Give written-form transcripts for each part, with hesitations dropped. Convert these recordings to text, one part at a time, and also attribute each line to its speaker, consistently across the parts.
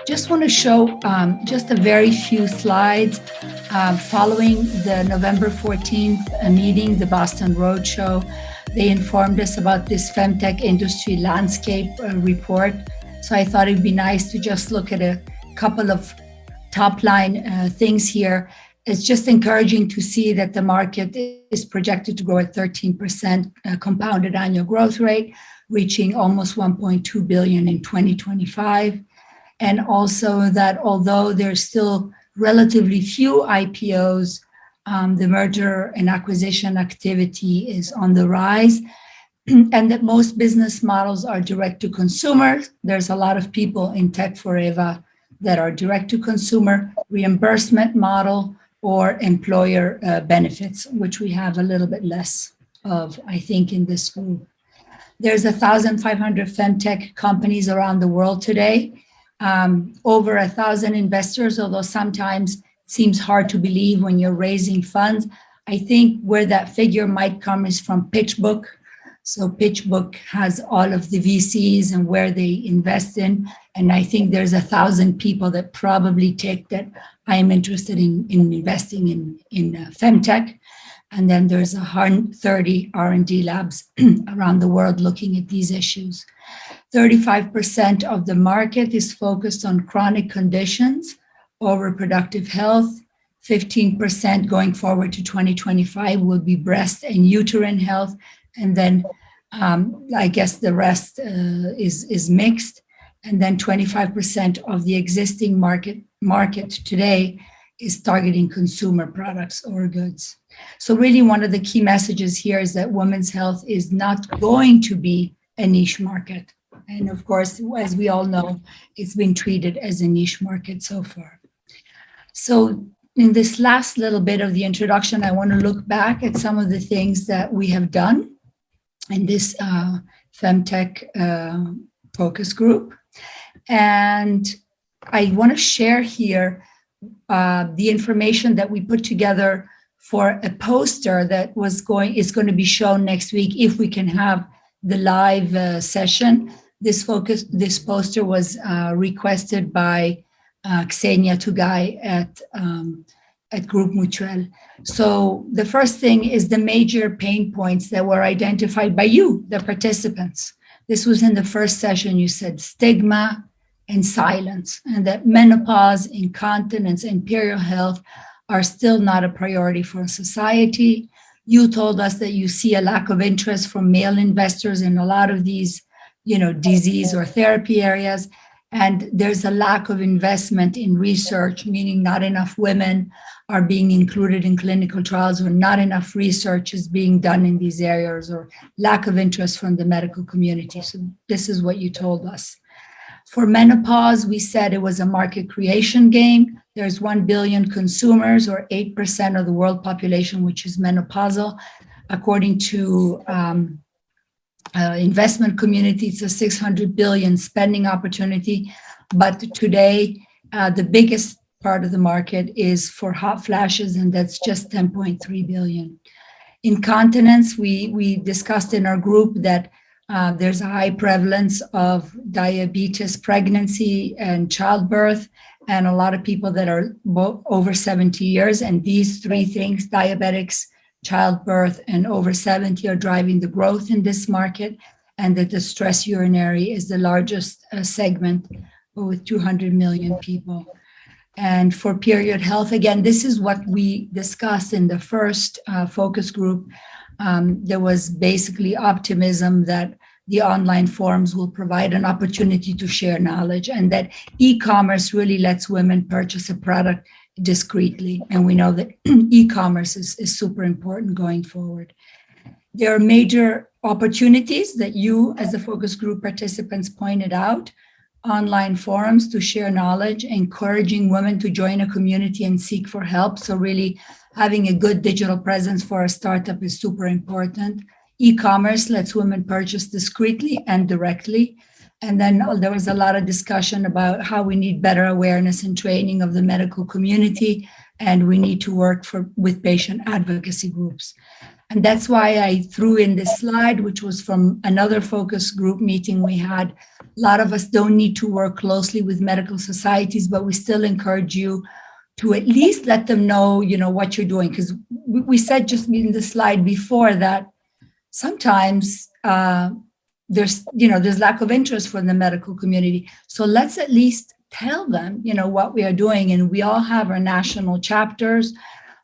Speaker 1: Just want to show just a very few slides following the November 14th meeting, the Boston Roadshow. They informed us about this Femtech industry landscape report. So I thought it'd be nice to just look at a couple of top line things here. It's just encouraging to see that the market is projected to grow at 13% compounded annual growth rate, reaching almost 1.2 billion in 2025. And also that although there's still relatively few IPOs, the merger and acquisition activity is on the rise, and that most business models are direct to consumer. There's a lot of people in Tech4Eva that are direct to consumer, reimbursement model, or employer benefits, which we have a little bit less of, I think, in this group. There's 1,500 Femtech companies around the world today. Over 1,000 investors, although sometimes it seems hard to believe when you're raising funds. I think where that figure might come is from PitchBook. So PitchBook has all of the VCs and where they invest in. And I think there's 1,000 people that probably take that I am interested in investing in Femtech. And then there's 130 R&D labs around the world looking at these issues. 35% of the market is focused on chronic conditions or reproductive health. 15% going forward to 2025 will be breast and uterine health. And then I guess the rest is mixed. And then 25% of the existing market today is targeting consumer products or goods. So really one of the key messages here is that women's health is not going to be a niche market. And of course, as we all know, it's been treated as a niche market so far. So in this last little bit of the introduction, I want to look back at some of the things that we have done in this Femtech focus group. And I want to share here the information that we put together for a poster that is going to be shown next week if we can have the live session. This poster was requested by Ksenia Tugay at Group Mutuel. So the first thing is the major pain points that were identified by you, the participants. This was in the first session. You said stigma and silence, and that menopause, incontinence, and period health are still not a priority for society. You told us that you see a lack of interest from male investors in a lot of these, disease or therapy areas. And there's a lack of investment in research, meaning not enough women are being included in clinical trials, or not enough research is being done in these areas, or lack of interest from the medical community. So this is what you told us. For menopause, we said it was a market creation game. There's 1 billion consumers, or 8% of the world population, which is menopausal. According to investment community, it's a 600 billion spending opportunity. But today, the biggest part of the market is for hot flashes, and that's just 10.3 billion. Incontinence, we discussed in our group that there's a high prevalence of diabetes, pregnancy, and childbirth, and a lot of people that are over 70 years. And these three things, diabetics, childbirth, and over 70, are driving the growth in this market, and that the stress urinary is the largest segment with 200 million people. And for period health, again, this is what we discussed in the first focus group. There was basically optimism that the online forums will provide an opportunity to share knowledge, and that e-commerce really lets women purchase a product discreetly. And we know that e-commerce is super important going forward. There are major opportunities that you, as the focus group participants, pointed out. Online forums to share knowledge, encouraging women to join a community and seek for help. So really having a good digital presence for a startup is super important. E-commerce lets women purchase discreetly and directly. And then there was a lot of discussion about how we need better awareness and training of the medical community, and we need to work with patient advocacy groups. And that's why I threw in this slide, which was from another focus group meeting we had. A lot of us don't need to work closely with medical societies, but we still encourage you to at least let them know, what you're doing. Because we said just in the slide before that sometimes there's lack of interest from the medical community. So let's at least tell them, what we are doing. And we all have our national chapters,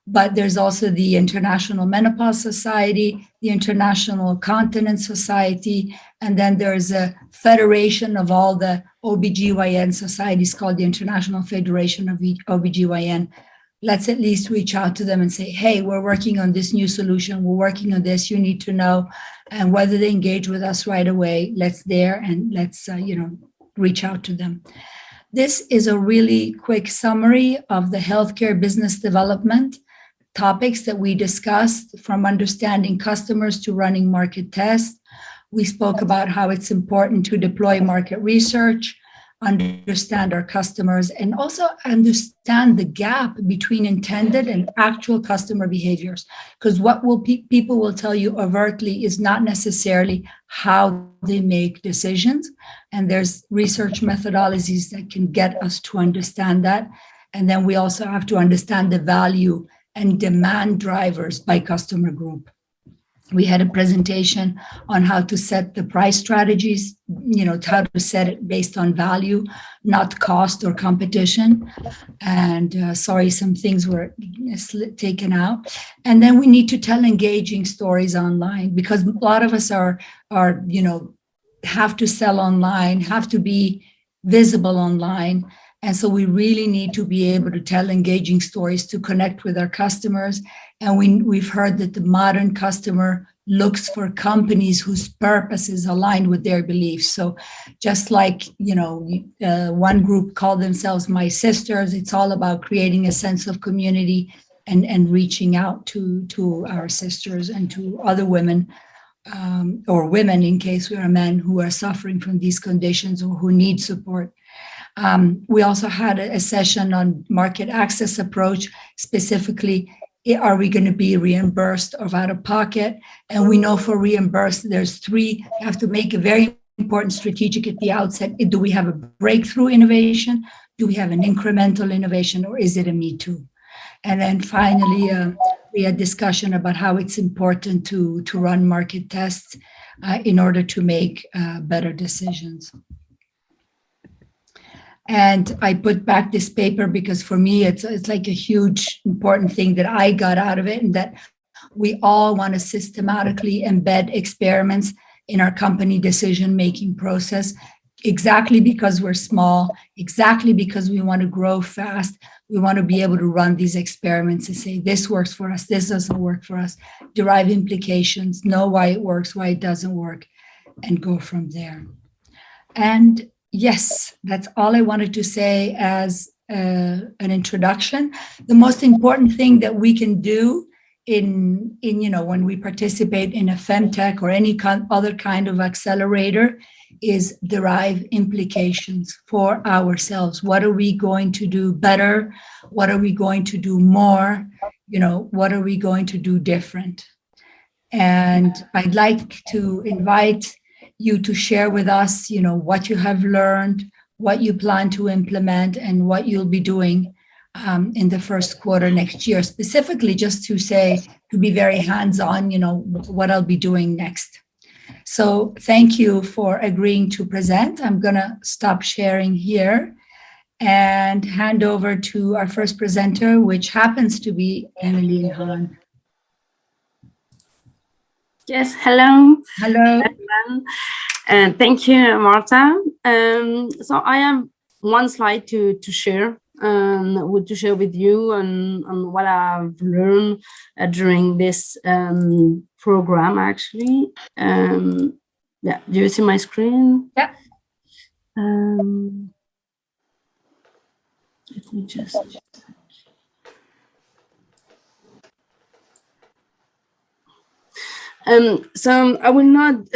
Speaker 1: but there's also the International Menopause Society, the International Incontinence Society, and then there's a federation of all the OBGYN societies called the International Federation of OBGYN. Let's at least reach out to them and say, hey, we're working on this new solution. We're working on this. You need to know. And whether they engage with us right away, let's reach out to them. This is a really quick summary of the healthcare business development topics that we discussed, from understanding customers to running market tests. We spoke about how it's important to deploy market research, understand our customers, and also understand the gap between intended and actual customer behaviors. Because what people will tell you overtly is not necessarily how they make decisions. And there's research methodologies that can get us to understand that. And then we also have to understand the value and demand drivers by customer group. We had a presentation on how to set the price strategies, how to set it based on value, not cost or competition. And sorry, some things were taken out. And then we need to tell engaging stories online, because a lot of us are have to sell online, have to be visible online. And so we really need to be able to tell engaging stories to connect with our customers. And we've heard that the modern customer looks for companies whose purpose is aligned with their beliefs. So just like, one group called themselves My Sisters, it's all about creating a sense of community and reaching out to our sisters and to other women, or women in case we are men, who are suffering from these conditions or who need support. We also had a session on market access approach, specifically, are we going to be reimbursed or out of pocket? And we know for reimbursed, there's three. You have to make a very important strategic at the outset. Do we have a breakthrough innovation? Do we have an incremental innovation, or is it a me too? And then finally, we had discussion about how it's important to run market tests in order to make better decisions. And I put back this paper because for me, it's like a huge important thing that I got out of it, and that we all want to systematically embed experiments in our company decision-making process, exactly because we're small, exactly because we want to grow fast. We want to be able to run these experiments and say, this works for us, this doesn't work for us, derive implications, know why it works, why it doesn't work, and go from there. And yes, that's all I wanted to say as an introduction. The most important thing that we can do in when we participate in a Femtech or any other kind of accelerator is derive implications for ourselves. What are we going to do better? What are we going to do more? What are we going to do different? And I'd like to invite you to share with us, what you have learned, what you plan to implement, and what you'll be doing in the first quarter next year, specifically just to be very hands-on, what I'll be doing next. So thank you for agreeing to present. I'm gonna stop sharing here and hand over to our first presenter, which happens to be Emily Hahn.
Speaker 2: Yes, hello.
Speaker 1: Hello.
Speaker 2: Everyone. And thank you, Marta. So I have one slide to share with you on what I've learned during this program, actually. Yeah, do you see my screen?
Speaker 1: Yeah.
Speaker 2: Let me just... So I will not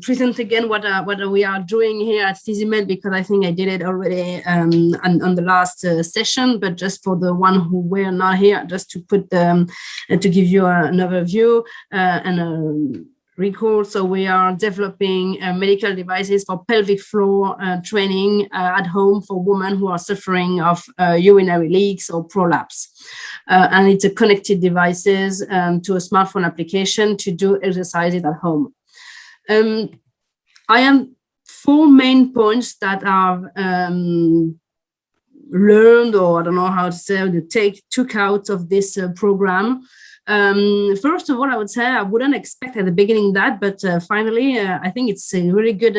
Speaker 2: present again what we are doing here at Physimed, because I think I did it already on the last session, but just for the one who were not here, just to put to give you an overview and recall. So we are developing medical devices for pelvic floor training at home for women who are suffering of urinary leaks or prolapse. And it's a connected devices to a smartphone application to do exercises at home. I have 4 main points that I've learned, or I don't know how to say, took out of this program. First of all, I would say I wouldn't expect at the beginning that, but finally, I think it's a really good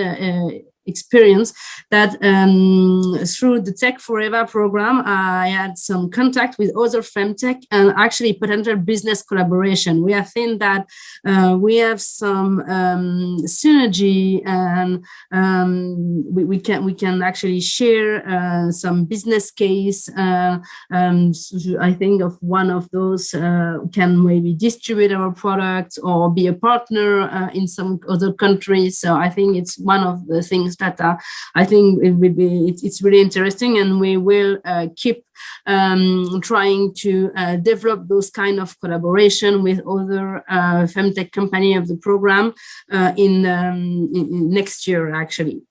Speaker 2: experience that through the Tech4Eva program, I had some contact with other Femtech and actually potential business collaboration. We have seen that we have some synergy, and we can actually share some business case. I think of one of those can maybe distribute our products or be a partner in some other countries. So I think it's one of the things that I think it would be, it's really interesting, and we will keep trying to develop those kind of collaboration with other Femtech company of the program in next year, actually.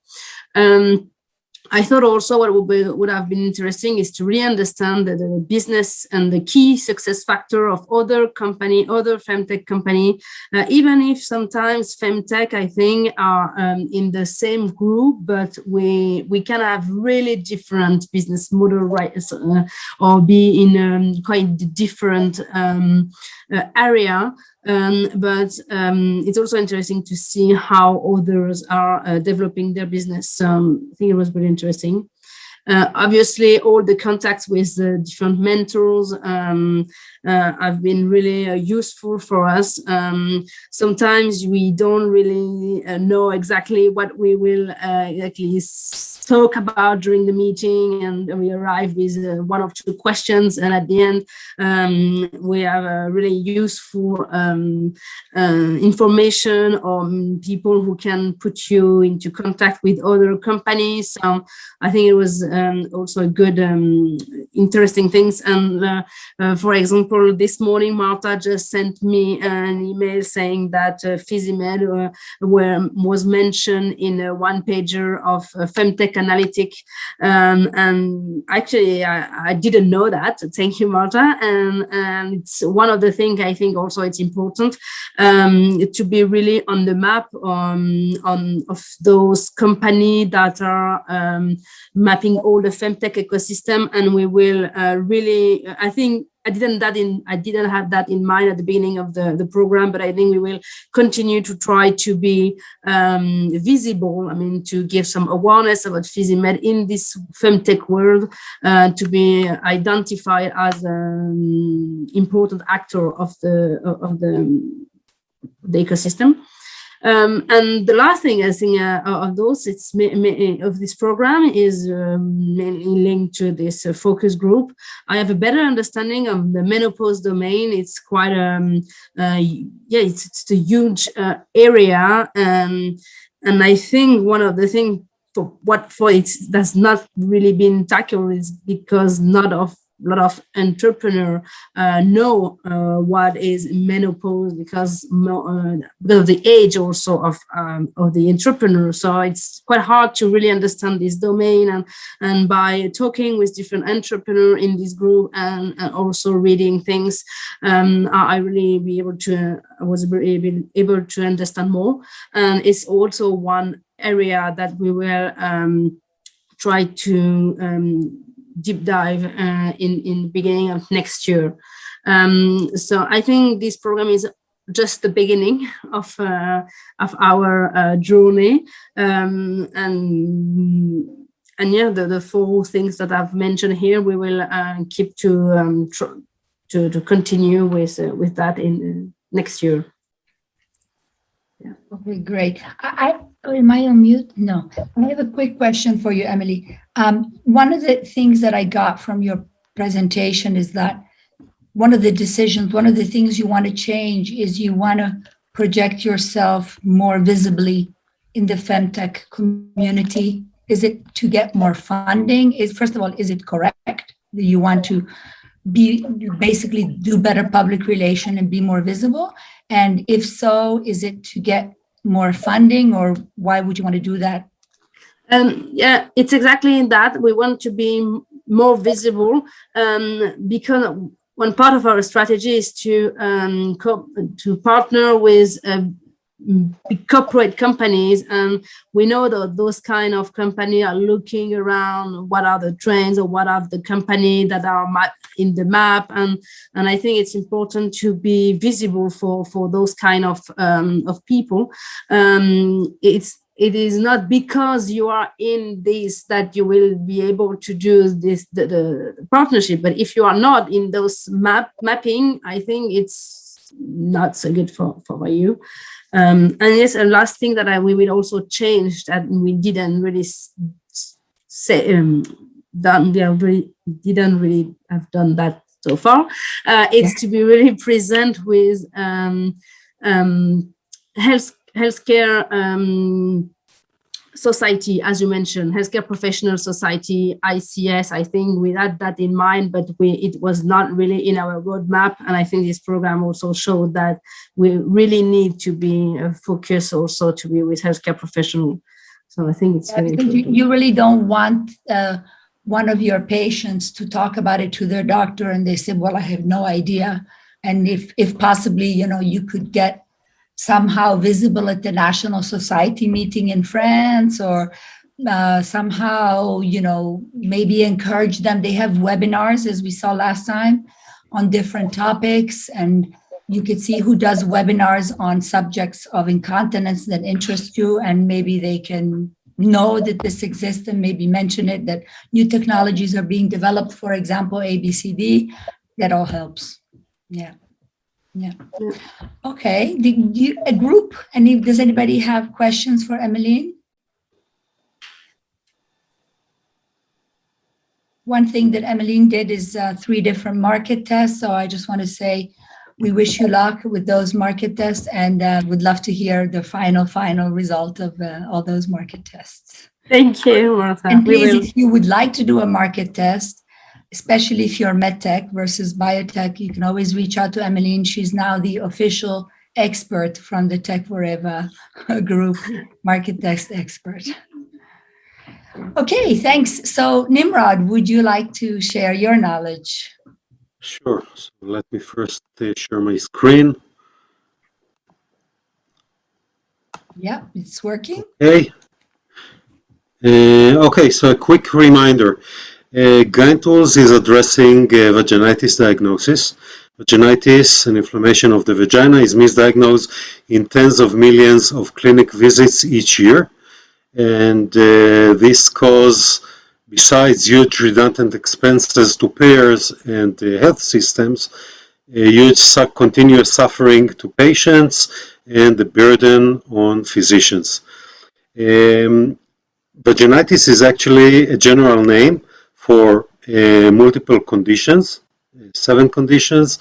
Speaker 2: I thought also what would have been interesting is to really understand the business and the key success factor of other Femtech company, even if sometimes Femtech, I think, are in the same group, but we can have really different business model, right, or be in quite different area. But it's also interesting to see how others are developing their business. I think it was very interesting. Obviously, all the contacts with the different mentors have been really useful for us. Sometimes we don't really know exactly what we will exactly talk about during the meeting, and we arrive with 1 or 2 questions, and at the end we have a really useful information on people who can put you into contact with other companies. So I think it was also a good interesting things. And for example, this morning Marta just sent me an email saying that Physimed was mentioned in a 1-pager of Femtech Analytic, and actually I didn't know that. Thank you, Marta. And it's one of the things I think also it's important to be really on the map of those companies that are mapping all the Femtech ecosystem, and we will really, I think I didn't have that in mind at the beginning of the program, but I think we will continue to try to be visible. I mean, to give some awareness about Physimed in this Femtech world, to be identified as an important actor of the ecosystem. And the last thing I think of those, it's of this program is mainly linked to this focus group. I have a better understanding of the menopause domain. It's quite it's a huge area, and I think one of the things for it does not really been tackled is because a lot of entrepreneurs know what is menopause because of the age also of the entrepreneur. So it's quite hard to really understand this domain, and by talking with different entrepreneurs in this group and also reading things, I was really able to understand more. And it's also one area that we will try to deep dive in the beginning of next year. So I think this program is just the beginning of our journey, and yeah, the 4 things that I've mentioned here, we will keep to continue with that in next year.
Speaker 1: Yeah. Okay, great. Am I on mute? No. I have a quick question for you, Emily. One of the things that I got from your presentation is that one of the things you want to change is you want to project yourself more visibly in the Femtech community? Is it to get more funding? First of all, is it correct that you want to basically do better public relation and be more visible? And if so, is it to get more funding, or why would you want to do that?
Speaker 2: Yeah, it's exactly that. We want to be more visible because one part of our strategy is to partner with big corporate companies, and we know that those kind of companies are looking around what are the trends or what are the companies that are in the map, and I think it's important to be visible for those kind of people. It is not because you are in this that you will be able to do this the partnership, but if you are not in those mapping, I think it's not so good for you. And yes, a last thing that we will also change that we didn't really say didn't really have done that so far. It's to be really present with healthcare society, as you mentioned, healthcare professional society, ICS. I think we had that in mind, but it was not really in our roadmap. And I think this program also showed that we really need to be focused also to be with healthcare professionals. So I think it's very important.
Speaker 1: You really don't want one of your patients to talk about it to their doctor and they say, well, I have no idea. And if possibly, you could get somehow visible at the National Society meeting in France, or somehow, maybe encourage them. They have webinars, as we saw last time, on different topics, and you could see who does webinars on subjects of incontinence that interest you, and maybe they can know that this exists and maybe mention it, that new technologies are being developed, for example, ABCD. That all helps. Yeah. Okay. A group? Does anybody have questions for Emmeline? One thing that Emmeline did is 3 different market tests. So I just want to say we wish you luck with those market tests, and would love to hear the final result of all those market tests.
Speaker 2: Thank you, Martha.
Speaker 1: And please, if you would like to do a market test, especially if you're medtech versus biotech, you can always reach out to Emmeline. She's now the official expert from the Tech4Eva group, market test expert. Okay, thanks. So Nimrod, would you like to share your knowledge?
Speaker 3: Sure. So let me first share my screen.
Speaker 1: Yeah, it's working.
Speaker 3: Okay. Okay, so a quick reminder. GynTools is addressing vaginitis diagnosis. Vaginitis, an inflammation of the vagina, is misdiagnosed in tens of millions of clinic visits each year. And this causes, besides huge redundant expenses to payers and health systems, a huge continuous suffering to patients and the burden on physicians. Vaginitis is actually a general name for multiple conditions, 7 conditions,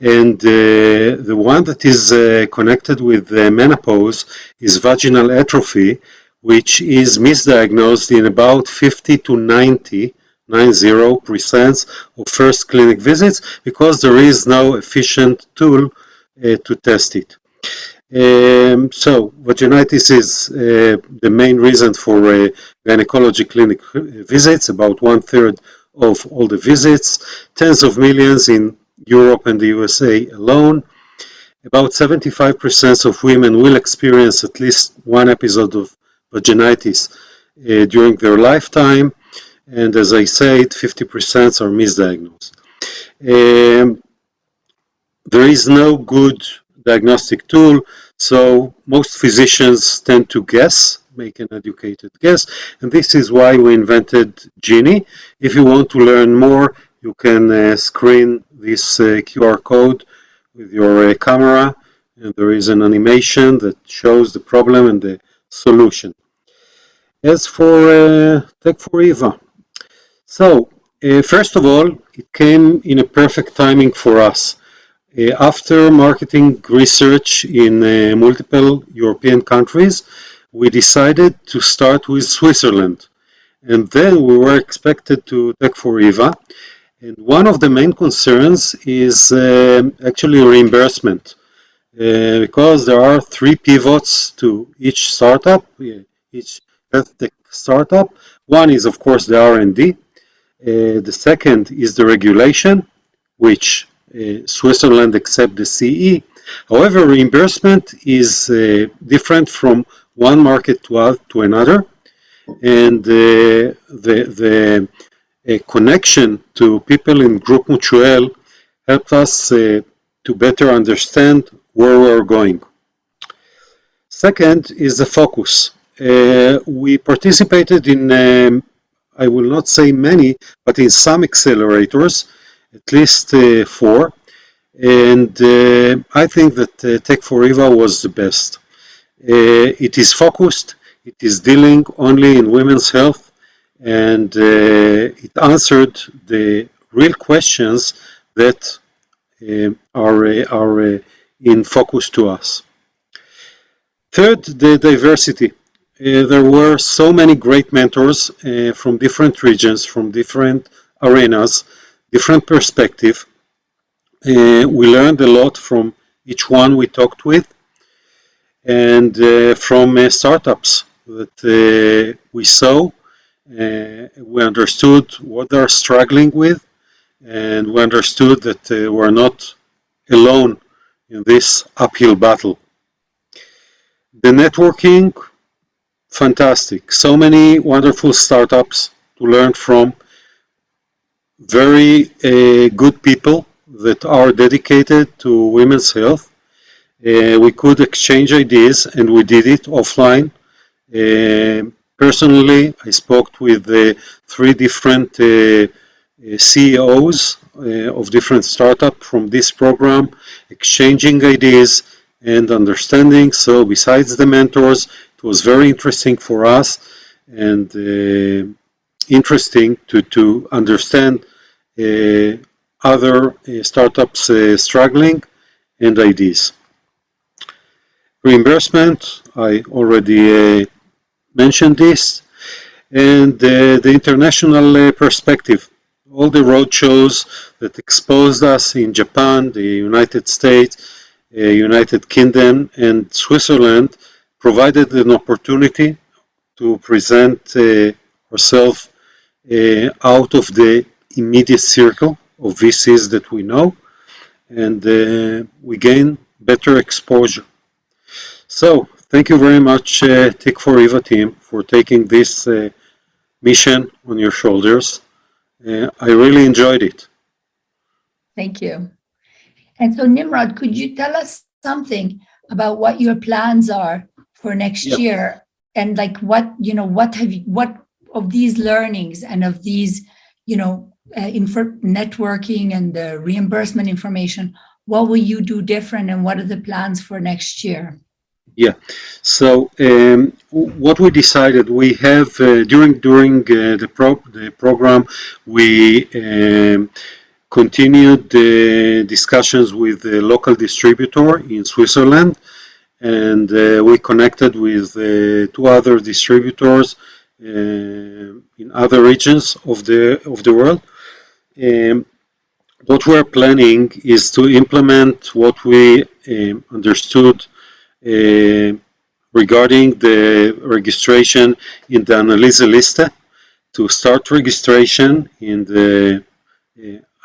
Speaker 3: and the one that is connected with menopause is vaginal atrophy, which is misdiagnosed in about 50 to 90% of first clinic visits because there is no efficient tool to test it. So vaginitis is the main reason for gynecology clinic visits, about 1/3 of all the visits, tens of millions in Europe and the USA alone. About 75% of women will experience at least one episode of vaginitis during their lifetime, and as I said, 50% are misdiagnosed. There is no good diagnostic tool, so most physicians tend to guess, make an educated guess, and this is why we invented Genie. If you want to learn more, you can screen this QR code with your camera, and there is an animation that shows the problem and the solution. As for Tech4Eva, so first of all, it came in a perfect timing for us. After marketing research in multiple European countries, we decided to start with Switzerland. And then we were expected to Tech4Eva. And one of the main concerns is actually reimbursement. Because there are 3 pivots to each startup, each health tech startup. One is, of course, the R&D. The second is the regulation, which Switzerland accepts the CE. However, reimbursement is different from one market to another, and the connection to people in Group Mutuel helped us to better understand where we're going. Second is the focus. We participated in, I will not say many, but in some accelerators, at least 4. And I think that Tech4Eva was the best. It is focused, it is dealing only in women's health, and it answered the real questions that are in focus to us. Third, the diversity. There were so many great mentors from different regions, from different arenas, different perspective. We learned a lot from each one we talked with, and from startups that we saw. We understood what they're struggling with, and we understood that we're not alone in this uphill battle. The networking, fantastic. So many wonderful startups to learn from, very good people that are dedicated to women's health. We could exchange ideas, and we did it offline. Personally, I spoke with 3 different CEOs of different startups from this program, exchanging ideas and understanding. So besides the mentors, it was very interesting for us, and interesting to understand other startups struggling and ideas. Reimbursement, I already mentioned this, and the international perspective. All the road shows that exposed us in Japan, the United States, United Kingdom, and Switzerland provided an opportunity to present ourselves out of the immediate circle of VCs that we know, and we gain better exposure. So, thank you very much, Tech4Eva team, for taking this mission on your shoulders. I really enjoyed it.
Speaker 1: Thank you. And so, Nimrod, could you tell us something about what your plans are for next year, and like what of these learnings and of these, networking and the reimbursement information, what will you do different, and what are the plans for next year?
Speaker 3: Yeah. So what we decided, we have during the program, we continued the discussions with the local distributor in Switzerland, and we connected with 2 other distributors in other regions of the world. What we're planning is to implement what we understood regarding the registration in the Analyse Liste, to start registration in the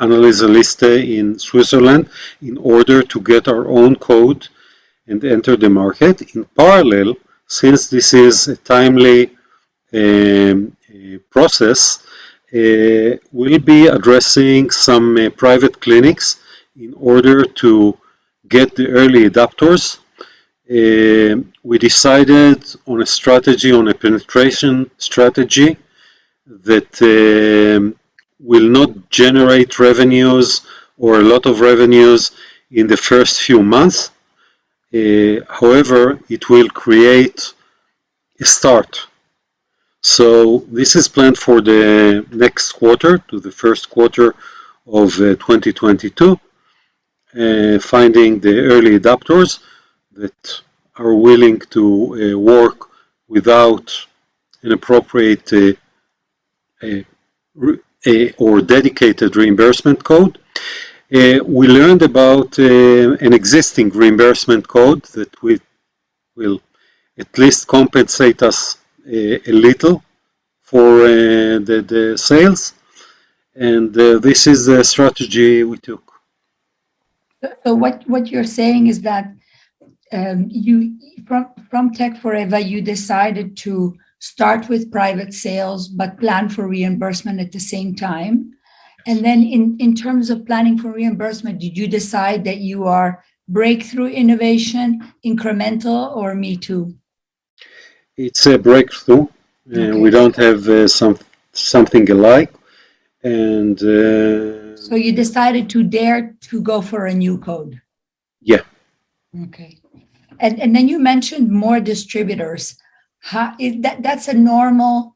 Speaker 3: Analyse Liste in Switzerland in order to get our own code and enter the market. In parallel, since this is a timely process, we'll be addressing some private clinics in order to get the early adopters. We decided on a strategy, on a penetration strategy that will not generate revenues or a lot of revenues in the first few months. However, it will create a start. So this is planned for the next quarter, to the first quarter of 2022. finding the early adopters that are willing to work without an appropriate or dedicated reimbursement code. We learned about an existing reimbursement code that will at least compensate us a little for the sales, and this is the strategy we took.
Speaker 1: So what you're saying is that you from Tech4Eva, you decided to start with private sales, but plan for reimbursement at the same time. And then in terms of planning for reimbursement, did you decide that you are breakthrough innovation, incremental, or me too?
Speaker 3: It's a breakthrough.
Speaker 1: Okay.
Speaker 3: We don't have something alike. And
Speaker 1: so you decided to dare to go for a new code?
Speaker 3: Yeah.
Speaker 1: Okay. And then you mentioned more distributors. That's a normal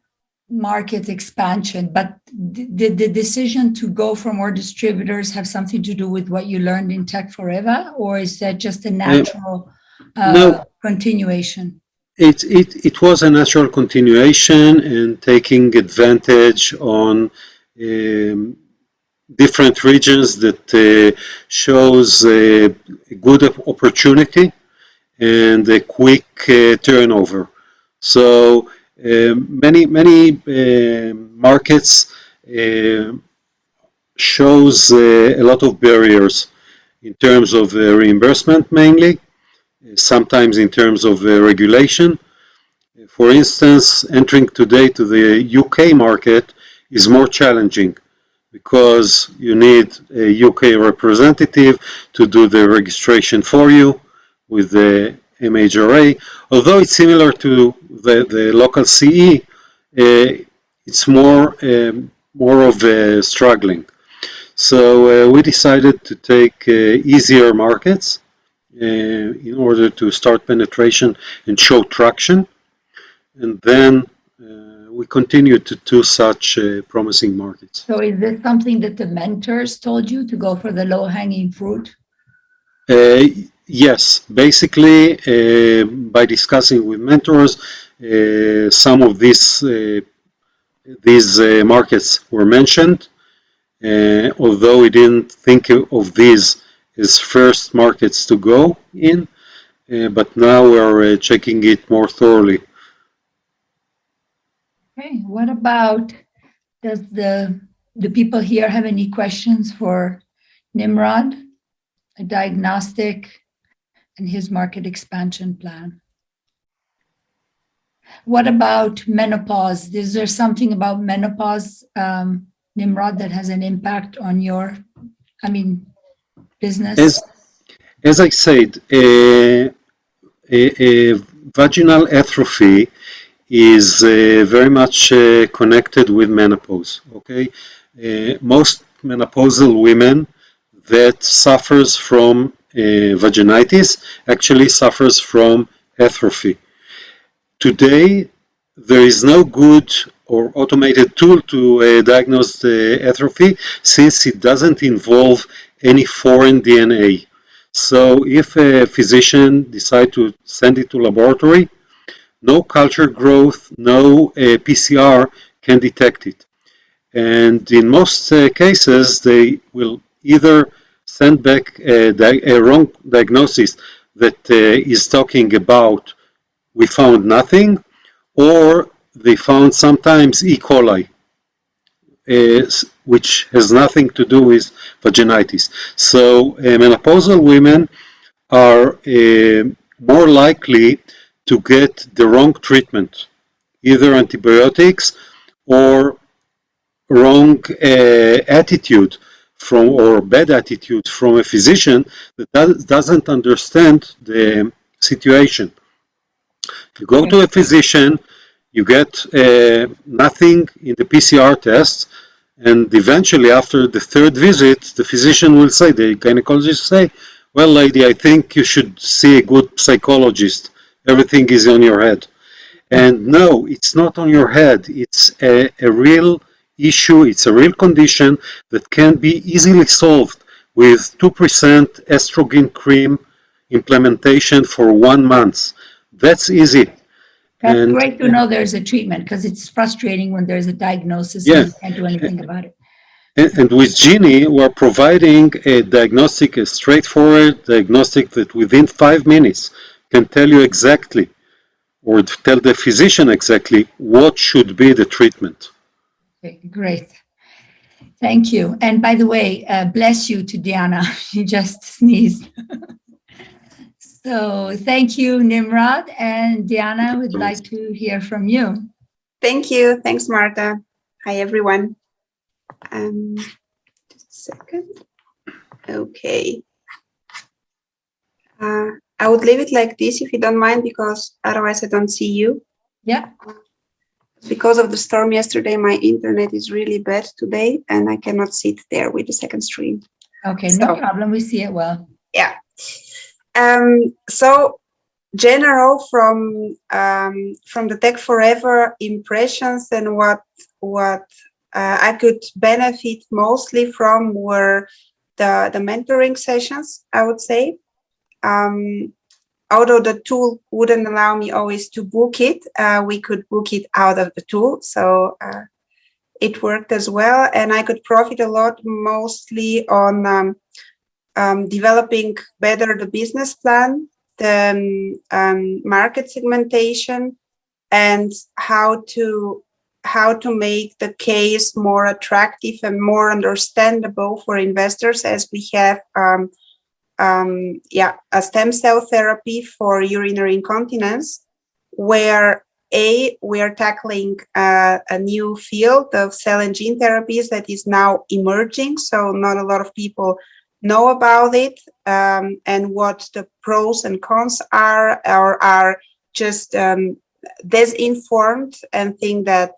Speaker 1: market expansion, but did the decision to go for more distributors have something to do with what you learned in Tech4Eva, or is that just a natural continuation?
Speaker 3: It was a natural continuation and taking advantage on different regions that shows a good opportunity and a quick turnover. So many markets shows a lot of barriers in terms of reimbursement mainly, sometimes in terms of regulation. For instance, entering today to the UK market is more challenging because you need a UK representative to do the registration for you with the MHRA. Although it's similar to the local CE, it's more of a struggling. So we decided to take easier markets in order to start penetration and show traction. And then we continue to do such promising markets.
Speaker 1: So is this something that the mentors told you to go for the low-hanging fruit?
Speaker 3: Yes, basically by discussing with mentors, some of these markets were mentioned, although we didn't think of these as first markets to go in, but now we're checking it more thoroughly.
Speaker 1: Okay, what about, does the people here have any questions for Nimrod, a diagnostic and his market expansion plan? What about menopause? Is there something about menopause, Nimrod, that has an impact on your, business?
Speaker 3: As I said, vaginal atrophy is very much connected with menopause. Okay, most menopausal women that suffers from vaginitis actually suffers from atrophy. Today, there is no good or automated tool to diagnose the atrophy since it doesn't involve any foreign DNA. So if a physician decides to send it to laboratory, no culture growth, no PCR can detect it. And in most cases, they will either send back a wrong diagnosis that is talking about we found nothing, or they found sometimes E. coli, which has nothing to do with vaginitis. So menopausal women are more likely to get the wrong treatment, either antibiotics or wrong attitude from, or bad attitude from a physician that doesn't understand the situation. You go to a physician, you get nothing in the PCR test, and eventually after the third visit, the physician will say, the gynecologist say, well, lady, I think you should see a good psychologist. Everything is on your head. And no, it's not on your head. It's a real issue. It's a real condition that can be easily solved with 2% estrogen cream implementation for 1 month. That's easy.
Speaker 1: That's
Speaker 3: And
Speaker 1: great to know there's a treatment, because it's frustrating when there's a diagnosis
Speaker 3: yeah,
Speaker 1: and you can't do anything about it.
Speaker 3: and with Genie, we're providing a diagnostic, a straightforward diagnostic that within 5 minutes can tell you exactly, or tell the physician exactly, what should be the treatment.
Speaker 1: Okay, great. Thank you. And by the way, bless you to Diana. She just sneezed. So thank you, Nimrod. And Diana, would like to hear from you.
Speaker 4: Thank you. Thanks, Marta. Hi, everyone. Just a second. Okay. I would leave it like this if you don't mind, because otherwise I don't see you.
Speaker 1: Yeah.
Speaker 4: Because of the storm yesterday, my internet is really bad today, and I cannot sit there with the second screen.
Speaker 1: Okay, no problem. We see it well.
Speaker 4: Yeah. So general from the Tech4Eva impressions, and what I could benefit mostly from were the mentoring sessions, I would say. Although the tool wouldn't allow me always to book it, we could book it out of the tool. So it worked as well. And I could profit a lot mostly on developing better the business plan, the market segmentation, and how to make the case more attractive and more understandable for investors, as we have a stem cell therapy for urinary incontinence, where we are tackling a new field of cell and gene therapies that is now emerging. So not a lot of people know about it, and what the pros and cons are, or are just disinformed and think that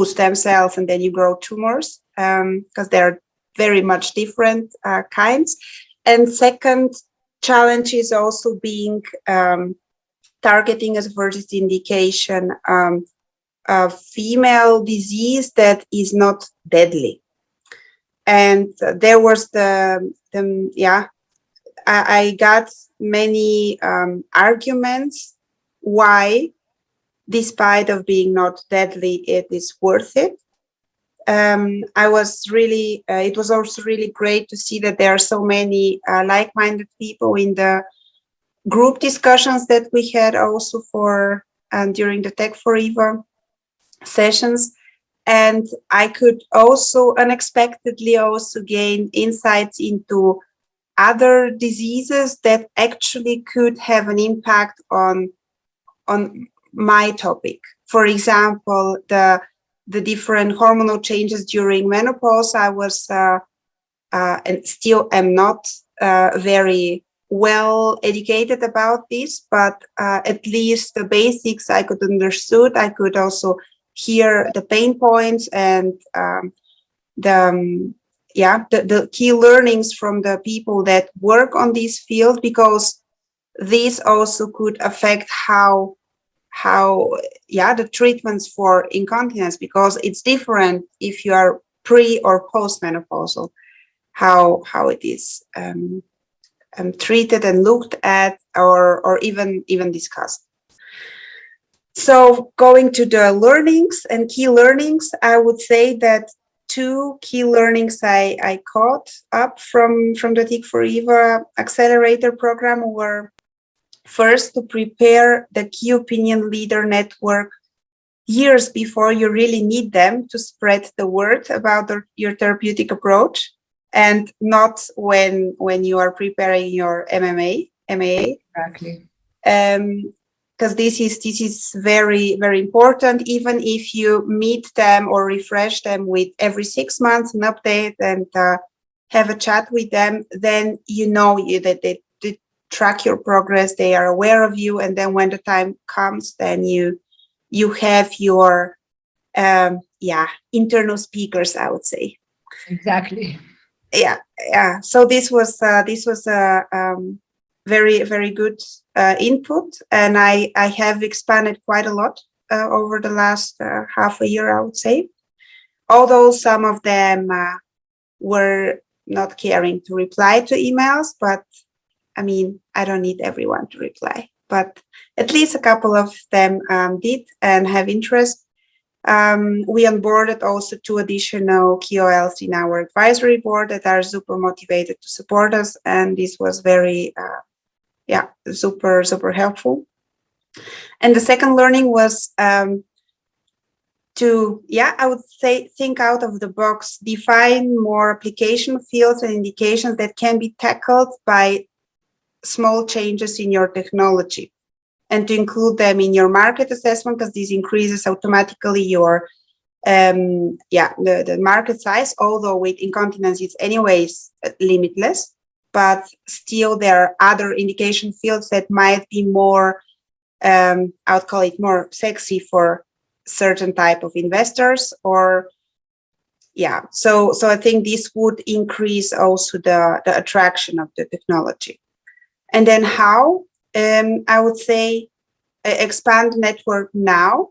Speaker 4: stem cells and then you grow tumors, because they're very much different kinds. And second challenge is also being targeting as first indication a female disease that is not deadly. And there was I got many arguments why, despite of being not deadly, it is worth it. I was really, it was also really great to see that there are so many like-minded people in the group discussions that we had also for during the Tech4Eva sessions. And I could also unexpectedly also gain insights into other diseases that actually could have an impact on my topic. For example, the different hormonal changes during menopause. I was and still am not very well educated about this, but at least the basics I could understood. I could also hear the pain points and the key learnings from the people that work on this field, because this also could affect how the treatments for incontinence, because it's different if you are pre or post-menopausal, how it is treated and looked at, or even discussed. So going to the learnings and key learnings, I would say that two key learnings I caught up from the Tech4Eva accelerator program were: first, to prepare the key opinion leader network years before you really need them to spread the word about your therapeutic approach, and not when you are preparing your MAA.
Speaker 1: Exactly.
Speaker 4: Because this is very, very important. Even if you meet them or refresh them with every 6 months an update and have a chat with them, then you know that they track your progress, they are aware of you, and then when the time comes, then you have your internal speakers, I would say.
Speaker 1: Exactly.
Speaker 4: Yeah. So this was a very, very good input, and I have expanded quite a lot over the last half a year, I would say. Although some of them were not caring to reply to emails, but I mean, I don't need everyone to reply, but at least a couple of them did and have interest. We onboarded also 2 additional KOLs in our advisory board that are super motivated to support us, and this was very, super helpful. And the second learning was to, I would say, think out of the box, define more application fields and indications that can be tackled by small changes in your technology, and to include them in your market assessment, because this increases automatically your the market size, although with incontinence it's anyways limitless, but still there are other indication fields that might be more, I would call it more sexy for certain type of investors, or so I think this would increase also the attraction of the technology. And then how? I would say expand network now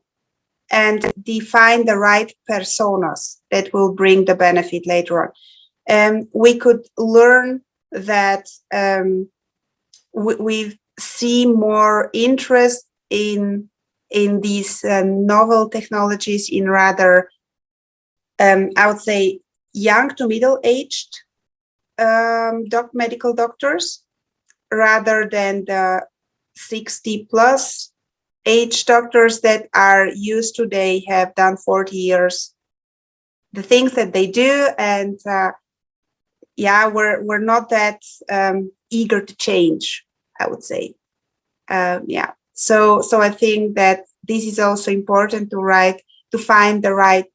Speaker 4: and define the right personas that will bring the benefit later on. We could learn that we see more interest in these novel technologies in rather, I would say, young to middle-aged medical doctors, rather than the 60+ age doctors that are used to, they have done 40 years the things that they do, and we're not that eager to change, I would say. So I think that this is also important to find the right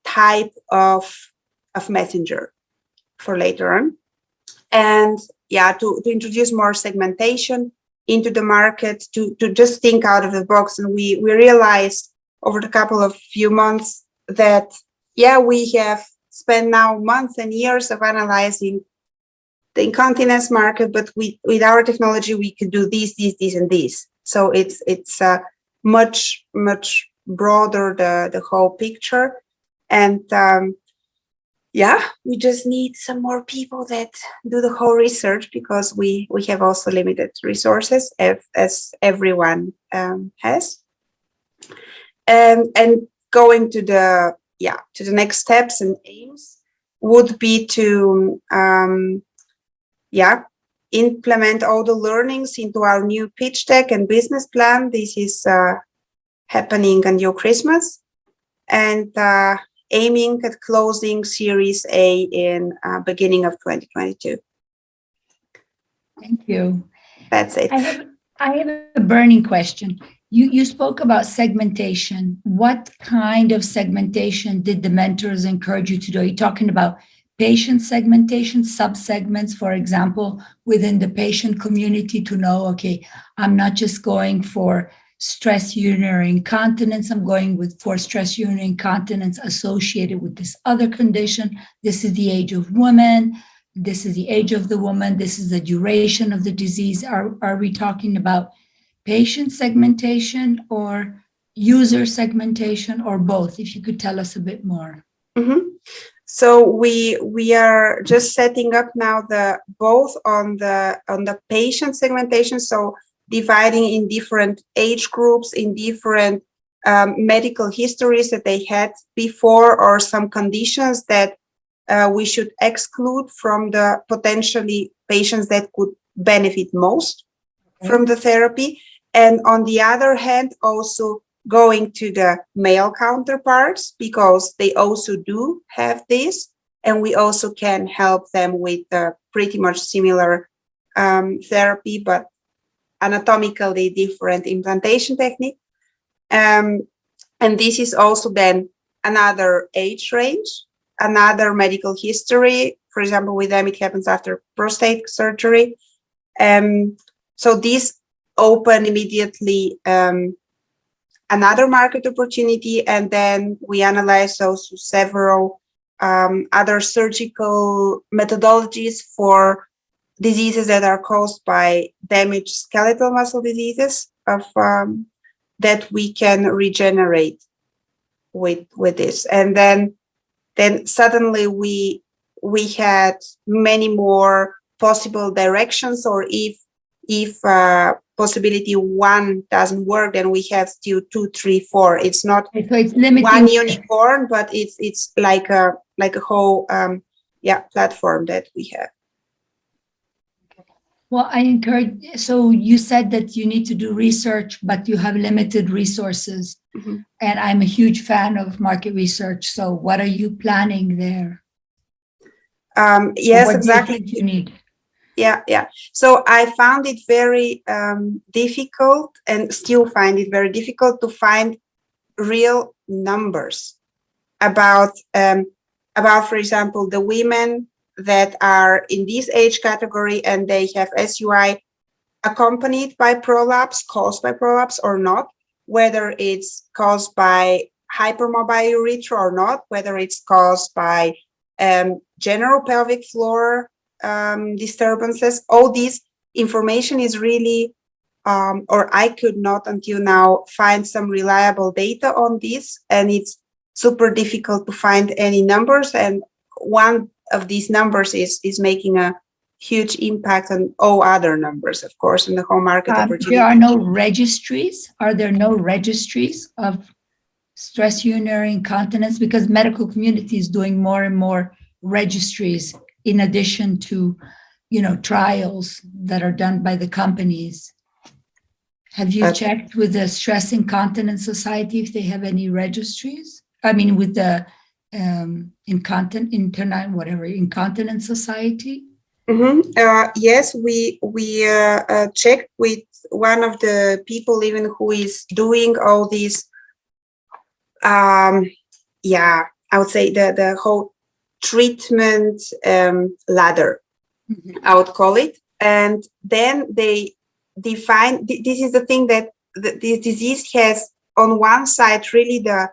Speaker 4: type of messenger for later on, and to introduce more segmentation into the market, to just think out of the box. And we realized over the few months that we have spent now months and years of analyzing the incontinence market, but with our technology we could do this, and this. So it's much broader, the whole picture. And we just need some more people that do the whole research, because we have also limited resources, as everyone has. And going to the next steps and aims would be to implement all the learnings into our new pitch deck and business plan. This is happening until Christmas, and aiming at closing Series A in beginning of 2022.
Speaker 1: Thank you.
Speaker 4: That's it.
Speaker 1: I have a burning question. You spoke about segmentation. What kind of segmentation did the mentors encourage you to do? Are you talking about patient segmentation, subsegments, for example, within the patient community, to know, okay, I'm not just going for stress urinary incontinence, I'm going for stress urinary incontinence associated with this other condition. This is the age of women. This is the age of the woman. This is the duration of the disease. Are we talking about patient segmentation or user segmentation, or both? If you could tell us a bit more.
Speaker 4: Mm-hmm. So we are just setting up now both on the patient segmentation. So dividing in different age groups, in different medical histories that they had before, or some conditions that we should exclude from the potentially patients that could benefit most from the therapy. And on the other hand, also going to the male counterparts, because they also do have this, and we also can help them with pretty much similar therapy, but anatomically different implantation technique. And this is also then another age range, another medical history. For example, with them, it happens after prostate surgery. So this open immediately another market opportunity. And then we analyze also several other surgical methodologies for diseases that are caused by damaged skeletal muscle diseases that we can regenerate with this. And then suddenly we we had many more possible directions, or if possibility 1 doesn't work, then we have still 2, 3, 4. It's not
Speaker 1: So it's limiting
Speaker 4: one unicorn, but it's like a whole platform that we have.
Speaker 1: Well, I encourage, so you said that you need to do research, but you have limited resources.
Speaker 4: Mm-hmm.
Speaker 1: And I'm a huge fan of market research. So what are you planning there?
Speaker 4: Yes,
Speaker 1: what
Speaker 4: exactly.
Speaker 1: Do you think you need?
Speaker 4: Yeah. So I found it very difficult, and still find it very difficult, to find real numbers about, for example, the women that are in this age category and they have SUI accompanied by prolapse, caused by prolapse or not, whether it's caused by hypermobile urethra or not, whether it's caused by general pelvic floor disturbances. All this information is really, or I could not until now find some reliable data on this, and it's super difficult to find any numbers. And one of these numbers is making a huge impact on all other numbers, of course, in the whole market opportunity.
Speaker 1: There are no registries. Are there no registries of stress urinary incontinence? Because medical community is doing more and more registries in addition to, trials that are done by the companies. Have you checked with the Stress Incontinence Society if they have any registries? I mean, with the Incontinence Society?
Speaker 4: Mm-hmm. Yes, we checked with one of the people even who is doing all these. I would say the whole treatment ladder, I would call it. And then they define, this is the thing, that this disease has on one side really the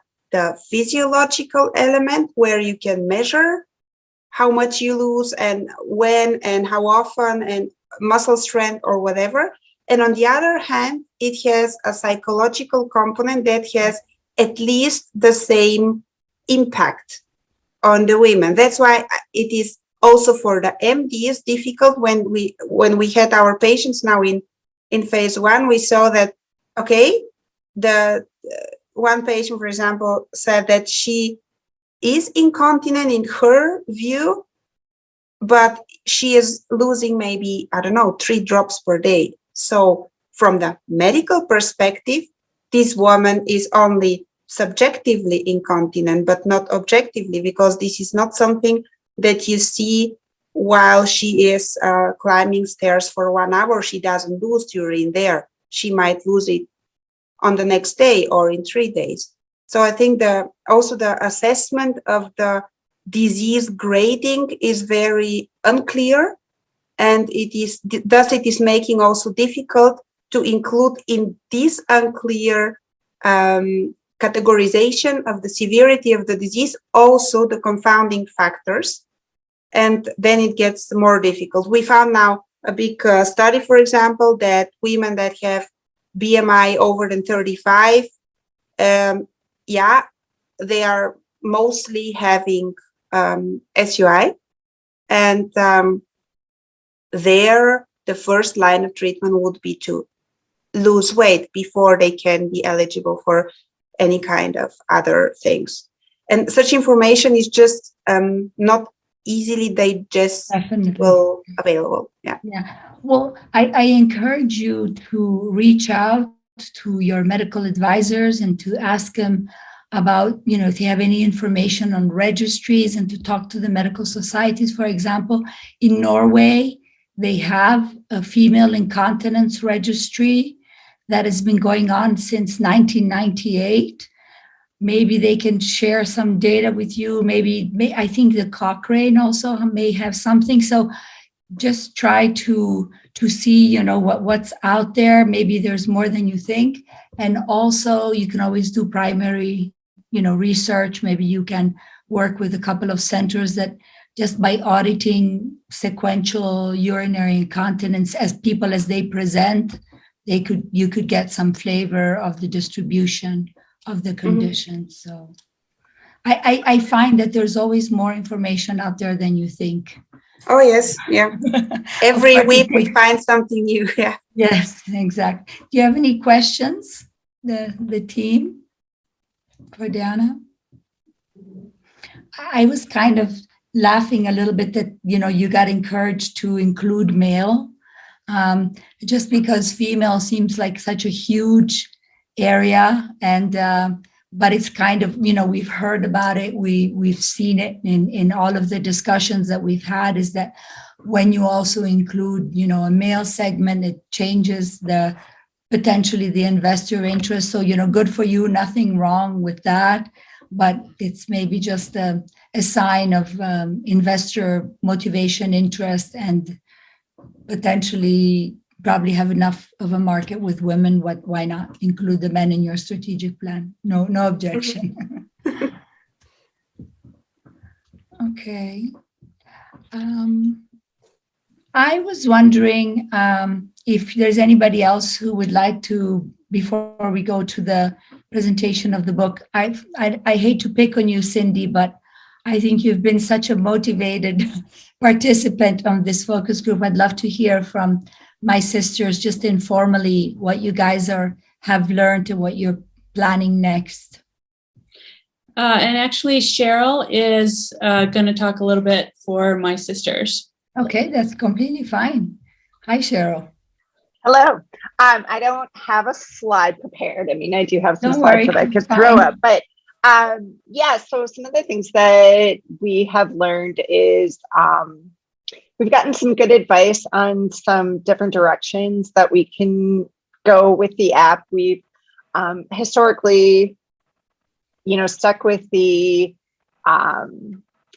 Speaker 4: physiological element where you can measure how much you lose and when and how often and muscle strength or whatever. And on the other hand, it has a psychological component that has at least the same impact on the women. That's why it is also for the MDs difficult. When we had our patients now in phase 1, we saw that, okay, the one patient, for example, said that she is incontinent in her view, but she is losing maybe, 3 drops per day. So from the medical perspective, this woman is only subjectively incontinent, but not objectively, because this is not something that you see while she is climbing stairs for 1 hour. She doesn't lose urine there. She might lose it on the next day or in 3 days. So I think also the assessment of the disease grading is very unclear, and it is making also difficult to include in this unclear categorization of the severity of the disease also the confounding factors, and then it gets more difficult. We found now a big study, for example, that women that have BMI over than 35, they are mostly having SUI, and there the first line of treatment would be to lose weight before they can be eligible for any kind of other things. And such information is just not easily digestible, available. Yeah.
Speaker 1: Well, I encourage you to reach out to your medical advisors and to ask them about, if you have any information on registries, and to talk to the medical societies. For example, in Norway, they have a female incontinence registry that has been going on since 1998. Maybe they can share some data with you. I think the Cochrane also may have something. So just try to see, what's out there. Maybe there's more than you think. And also you can always do primary, research. Maybe you can work with a couple of centers that just by auditing sequential urinary incontinence as they present, you could get some flavor of the distribution of the condition. So I find that there's always more information out there than you think.
Speaker 4: Oh, yes. Yeah. Every week we find something new. Yeah.
Speaker 1: Yes, exactly. Do you have any questions, the team, for Diana? I was kind of laughing a little bit that, you got encouraged to include male, just because female seems like such a huge area. And, but it's kind of, we've heard about it. We've seen it in all of the discussions that we've had, is that when you also include, a male segment, it changes potentially the investor interest. So, good for you, nothing wrong with that. But it's maybe just a sign of investor motivation, interest, and potentially probably have enough of a market with women. Why not include the men in your strategic plan? No objection. Okay. I was wondering if there's anybody else who would like to, before we go to the presentation of the book. I hate to pick on you, Cindy, but I think you've been such a motivated participant on this focus group. I'd love to hear from my sisters, just informally, what you guys have learned and what you're planning next.
Speaker 5: And actually, Cheryl is going to talk a little bit for my sisters.
Speaker 1: Okay, that's completely fine. Hi, Cheryl.
Speaker 6: Hello. I don't have a slide prepared. I mean, I do have some
Speaker 1: Don't
Speaker 6: slides
Speaker 1: worry,
Speaker 6: that I could
Speaker 1: fine.
Speaker 6: throw up, but yeah, so some of the things that we have learned is we've gotten some good advice on some different directions that we can go with the app. We've historically, stuck with the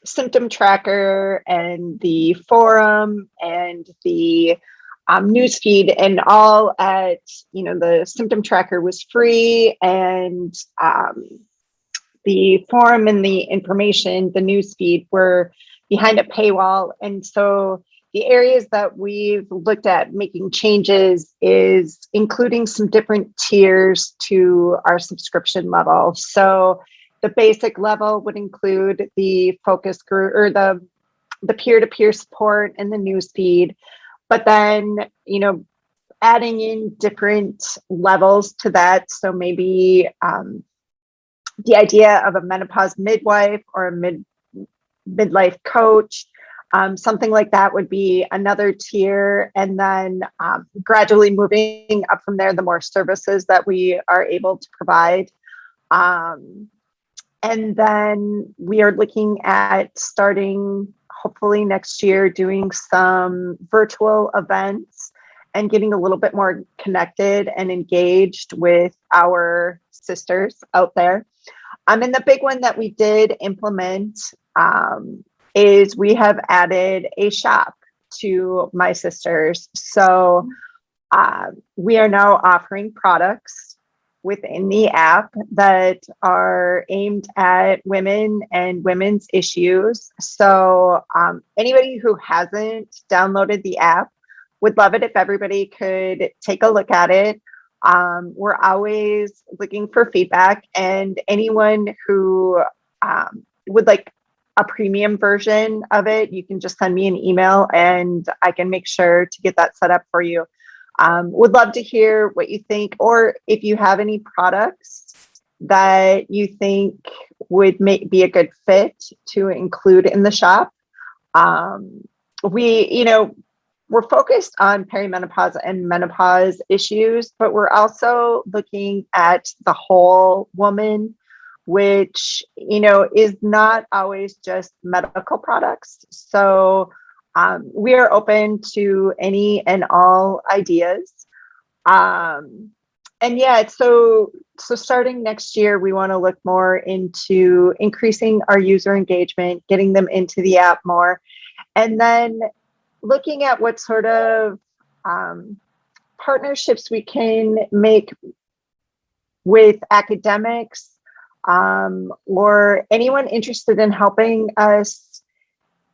Speaker 6: symptom tracker and the forum and the newsfeed, and all at, the symptom tracker was free, and the forum and the information, the newsfeed, were behind a paywall. And so the areas that we've looked at making changes is including some different tiers to our subscription level. So the basic level would include the focus group, or the peer-to-peer support and the newsfeed. But then, adding in different levels to that. So maybe the idea of a menopause midwife or a midlife coach, something like that would be another tier. And then gradually moving up from there, the more services that we are able to provide. And then we are looking at starting, hopefully next year, doing some virtual events and getting a little bit more connected and engaged with our sisters out there. And the big one that we did implement is we have added a shop to my sisters. So we are now offering products within the app that are aimed at women and women's issues. So anybody who hasn't downloaded the app, would love it if everybody could take a look at it. We're always looking for feedback, and anyone who would like a premium version of it, you can just send me an email and I can make sure to get that set up for you. Would love to hear what you think, or if you have any products that you think would be a good fit to include in the shop. We're focused on perimenopause and menopause issues, but we're also looking at the whole woman, which, is not always just medical products. So we are open to any and all ideas. And yeah, so starting next year, we want to look more into increasing our user engagement, getting them into the app more, and then looking at what sort of partnerships we can make with academics or anyone interested in helping us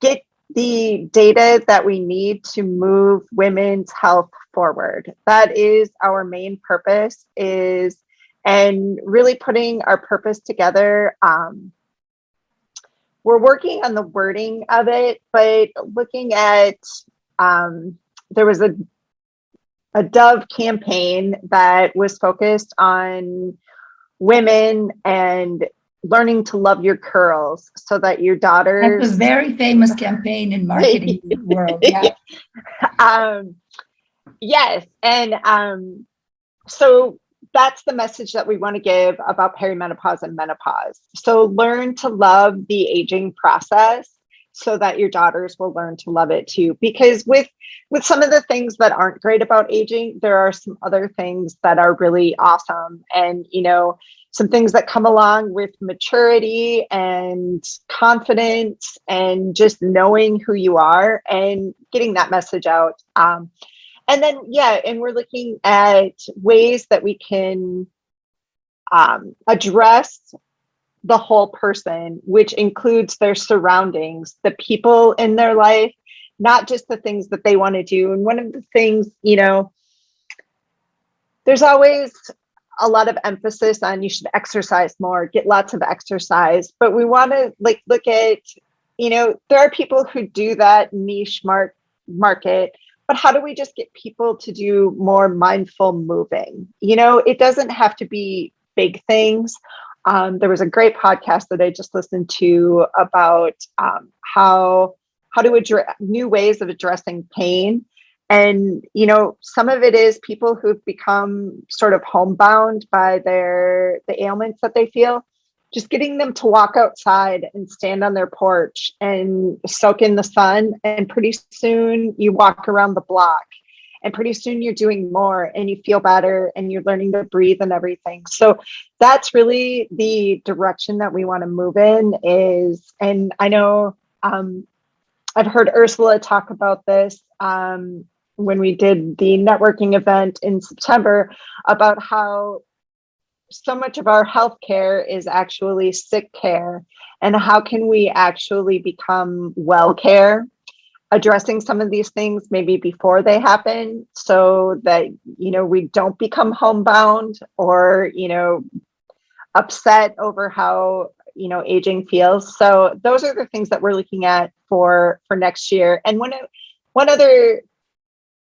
Speaker 6: get the data that we need to move women's health forward. That is our main purpose, and really putting our purpose together we're working on the wording of it, but looking at, there was a Dove campaign that was focused on women and learning to love your curls so that your daughters.
Speaker 1: That's a very famous campaign in marketing world. Yeah.
Speaker 6: Yes. And so that's the message that we want to give about perimenopause and menopause. So learn to love the aging process so that your daughters will learn to love it too. Because with some of the things that aren't great about aging, there are some other things that are really awesome. And, you know, some things that come along with maturity and confidence and just knowing who you are and getting that message out. And then, yeah, and we're looking at ways that we can address the whole person, which includes their surroundings, the people in their life, not just the things that they want to do. And one of the things, you know, there's always a lot of emphasis on you should exercise more, get lots of exercise, but we want to like look at, you know, there are people who do that niche market, but how do we just get people to do more mindful moving? You know, it doesn't have to be big things. There was a great podcast that I just listened to about how to address new ways of addressing pain. And, you know, some of it is people who've become sort of homebound by the ailments that they feel, just getting them to walk outside and stand on their porch and soak in the sun. And pretty soon you walk around the block and pretty soon you're doing more and you feel better and you're learning to breathe and everything. So that's really the direction that we want to move in is, and I know I've heard Ursula talk about this when we did the networking event in September about how so much of our healthcare is actually sick care, and how can we actually become well care, addressing some of these things maybe before they happen so that, you know, we don't become homebound or, you know, upset over how, you know, aging feels. So those are the things that we're looking at for next year. And one other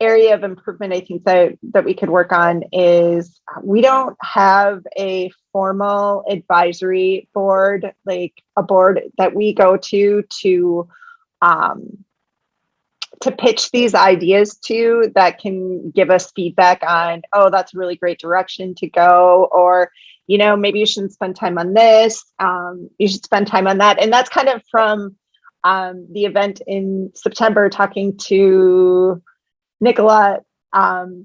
Speaker 6: area of improvement I think that we could work on is we don't have a formal advisory board, like a board that we go to pitch these ideas to that can give us feedback on, oh, that's a really great direction to go, or, you know, maybe you shouldn't spend time on this, you should spend time on that. And that's kind of from the event in September, talking to Nicola.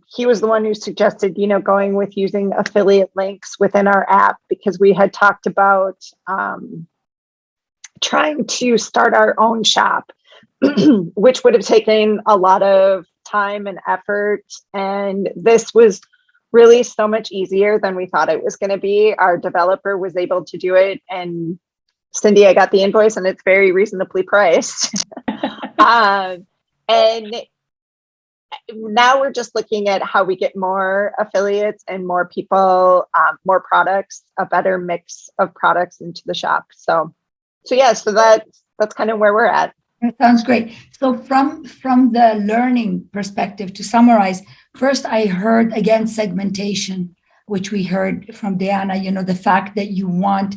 Speaker 6: He was the one who suggested, you know, going with using affiliate links within our app, because we had talked about trying to start our own shop, which would have taken a lot of time and effort. And this was really so much easier than we thought it was going to be. Our developer was able to do it. And Cindy, I got the invoice and it's very reasonably priced. And now we're just looking at how we get more affiliates and more people, more products, a better mix of products into the shop. So yeah, so that's kind of where we're at.
Speaker 1: That sounds great. So from the learning perspective, to summarize, first I heard again segmentation, which we heard from Diana, you know, the fact that you want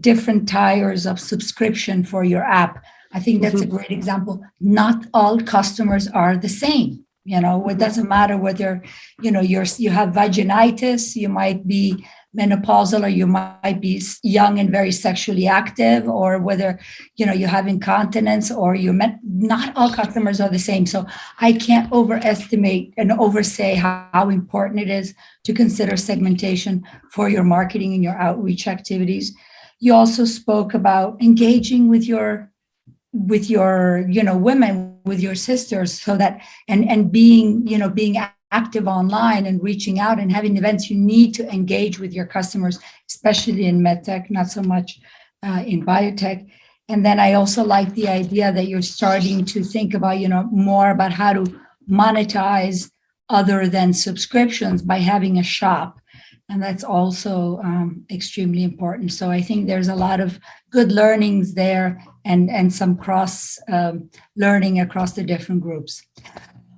Speaker 1: different tiers of subscription for your app. I think that's a great example. Not all customers are the same. You know, it doesn't matter whether, you know, you have vaginitis, you might be menopausal, or you might be young and very sexually active, or whether, you know, you have incontinence, or not all customers are the same. So I can't overestimate and oversay how important it is to consider segmentation for your marketing and your outreach activities. You also spoke about engaging with your you know, women, with your sisters, so that and being, you know, being active online and reaching out and having events. You need to engage with your customers, especially in medtech, not so much in biotech. And then I also like the idea that you're starting to think about, you know, more about how to monetize other than subscriptions by having a shop. And that's also extremely important. So I think there's a lot of good learnings there and some cross learning across the different groups.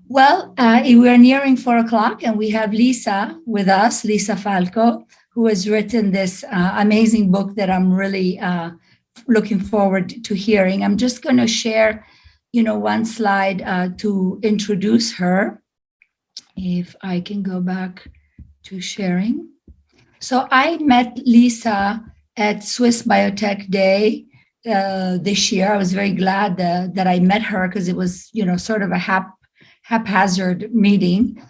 Speaker 1: Well, we're nearing 4 o'clock and we have Lisa with us, Lisa Falco, who has written this amazing book that I'm really looking forward to hearing. I'm just going to share, one slide to introduce her. If I can go back to sharing. So I met Lisa at Swiss Biotech Day this year. I was very glad that I met her because it was, sort of a haphazard meeting.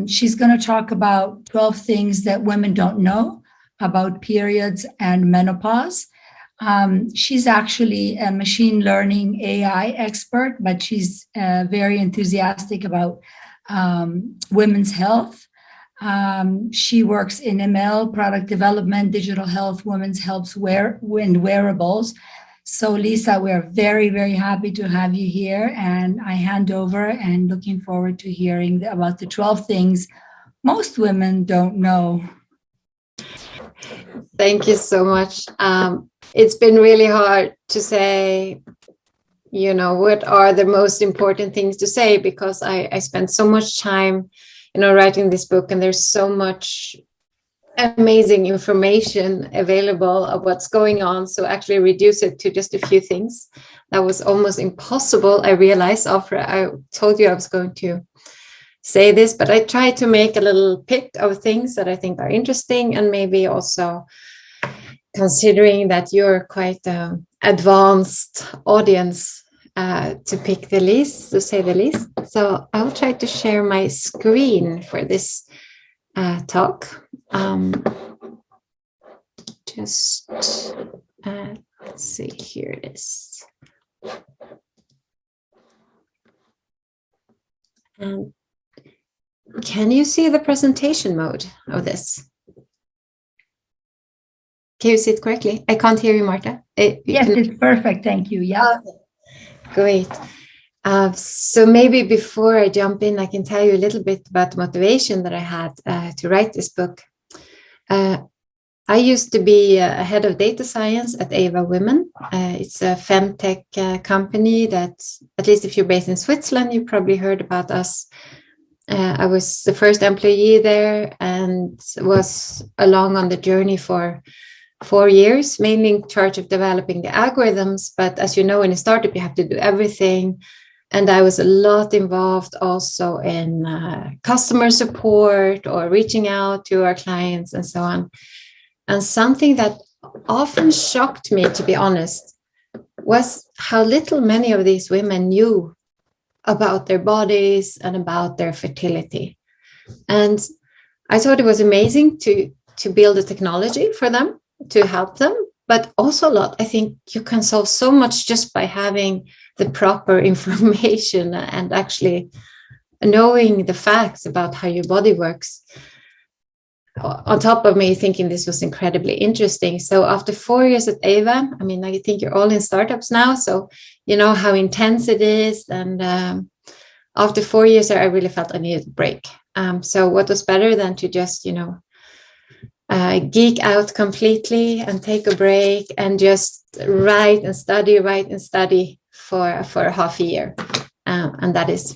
Speaker 1: She's going to talk about 12 things that women don't know about periods and menopause. She's actually a machine learning AI expert, but she's very enthusiastic about women's health. She works in ML, product development, digital health, women's health, wearables. So Lisa, we're very, very happy to have you here, and I hand over and looking forward to hearing about the 12 things most women don't know.
Speaker 7: Thank you so much. It's been really hard to say, what are the most important things to say, because I spent so much time, writing this book, and there's so much amazing information available of what's going on. So actually reduce it to just a few things. That was almost impossible. I realized after I told you I was going to say this, but I tried to make a little pick of things that I think are interesting, and maybe also considering that you're quite an advanced audience to pick the least, to say the least. So I'll try to share my screen for this talk. Let's see, here it is. And can you see the presentation mode of this? Can you see it correctly? I can't hear you, Marta.
Speaker 1: Yes, it's perfect. Thank you. Yeah.
Speaker 7: Okay. Great. So maybe before I jump in, I can tell you a little bit about the motivation that I had to write this book. I used to be a head of data science at Eva Women. It's a Femtech company that, at least if you're based in Switzerland, you probably heard about us. I was the first employee there and was along on the journey for 4 years, mainly in charge of developing the algorithms. But as you know, in a startup, you have to do everything. And I was a lot involved also in customer support or reaching out to our clients and so on. And something that often shocked me, to be honest, was how little many of these women knew about their bodies and about their fertility. And I thought it was amazing to build a technology for them, to help them, but also I think you can solve so much just by having the proper information and actually knowing the facts about how your body works. On top of me thinking this was incredibly interesting. So after 4 years at Eva, I mean, I think you're all in startups now, so you know how intense it is. And after 4 years there, I really felt I needed a break. So what was better than to just, geek out completely and take a break and just write and study for half a year. And that is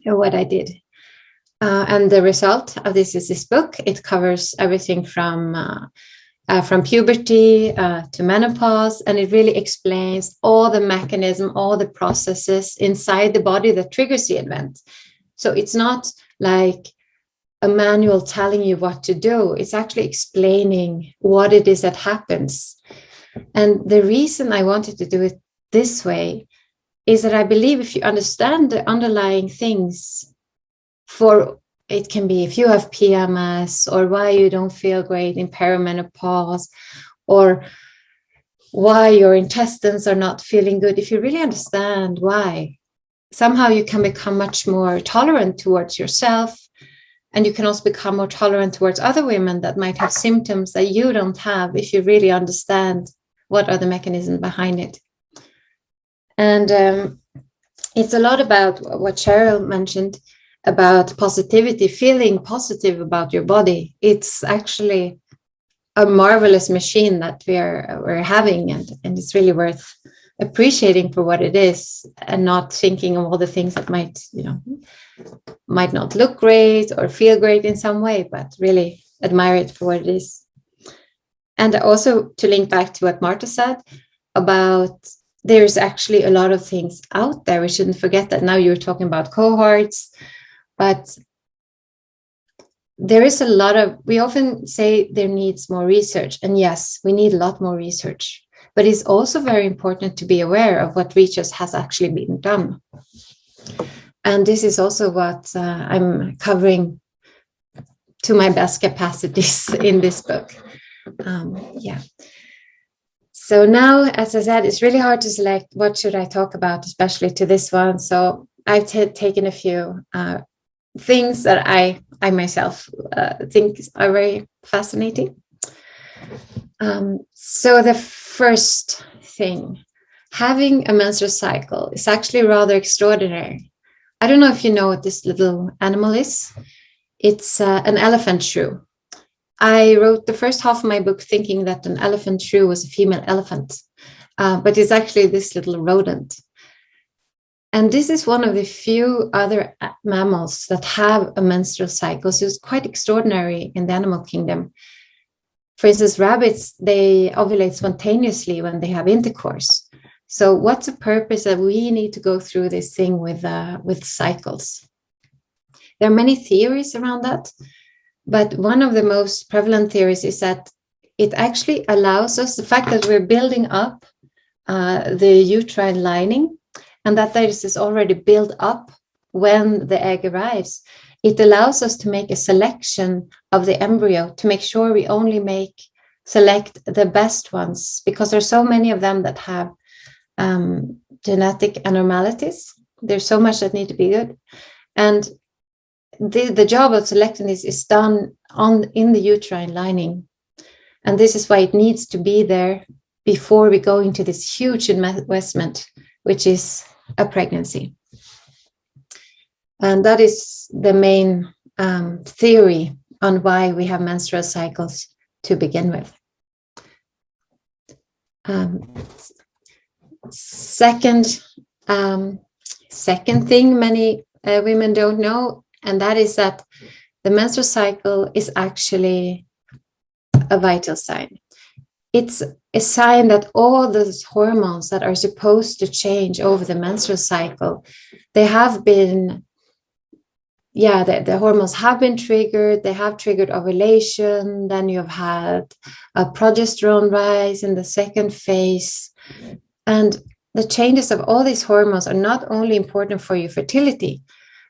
Speaker 7: what I did. And the result of this is this book. It covers everything from puberty to menopause, and it really explains all the mechanism, all the processes inside the body that triggers the event. So it's not like a manual telling you what to do. It's actually explaining what it is that happens. And the reason I wanted to do it this way is that I believe if you understand the underlying things, for it can be if you have PMS or why you don't feel great in perimenopause or why your intestines are not feeling good. If you really understand why, somehow you can become much more tolerant towards yourself, and you can also become more tolerant towards other women that might have symptoms that you don't have if you really understand what are the mechanisms behind it. And it's a lot about what Cheryl mentioned. about positivity, feeling positive about your body. It's actually a marvelous machine that we're having, and it's really worth appreciating for what it is, and not thinking of all the things that might not look great or feel great in some way, but really admire it for what it is. And also to link back to what Marta said about there's actually a lot of things out there. We shouldn't forget that. Now you're talking about cohorts, but there is a lot of, we often say there needs more research. And yes, we need a lot more research, but it's also very important to be aware of what research has actually been done. And this is also what I'm covering to my best capacities in this book. So now, as I said, it's really hard to select what should I talk about, especially to this one. So I've taken a few things that I myself think are very fascinating. So the first thing, having a menstrual cycle is actually rather extraordinary. I don't know if you know what this little animal is. It's an elephant shrew. I wrote the first half of my book thinking that an elephant shrew was a female elephant, but it's actually this little rodent. And this is one of the few other mammals that have a menstrual cycle. So it's quite extraordinary in the animal kingdom. For instance, rabbits, they ovulate spontaneously when they have intercourse. So what's the purpose that we need to go through this thing with cycles? There are many theories around that, but one of the most prevalent theories is that it actually allows us, the fact that we're building up the uterine lining, and that there is already built up when the egg arrives, it allows us to make a selection of the embryo to make sure we only select the best ones, because there's so many of them that have genetic abnormalities. There's so much that need to be good. And the job of selecting this is done in the uterine lining. And this is why it needs to be there before we go into this huge investment, which is a pregnancy. And that is the main theory on why we have menstrual cycles to begin with. Second thing many women don't know, and that is that the menstrual cycle is actually a vital sign. It's a sign that all those hormones that are supposed to change over the menstrual cycle, they have been, the hormones have been triggered. They have triggered ovulation. Then you've had a progesterone rise in the second phase. And the changes of all these hormones are not only important for your fertility,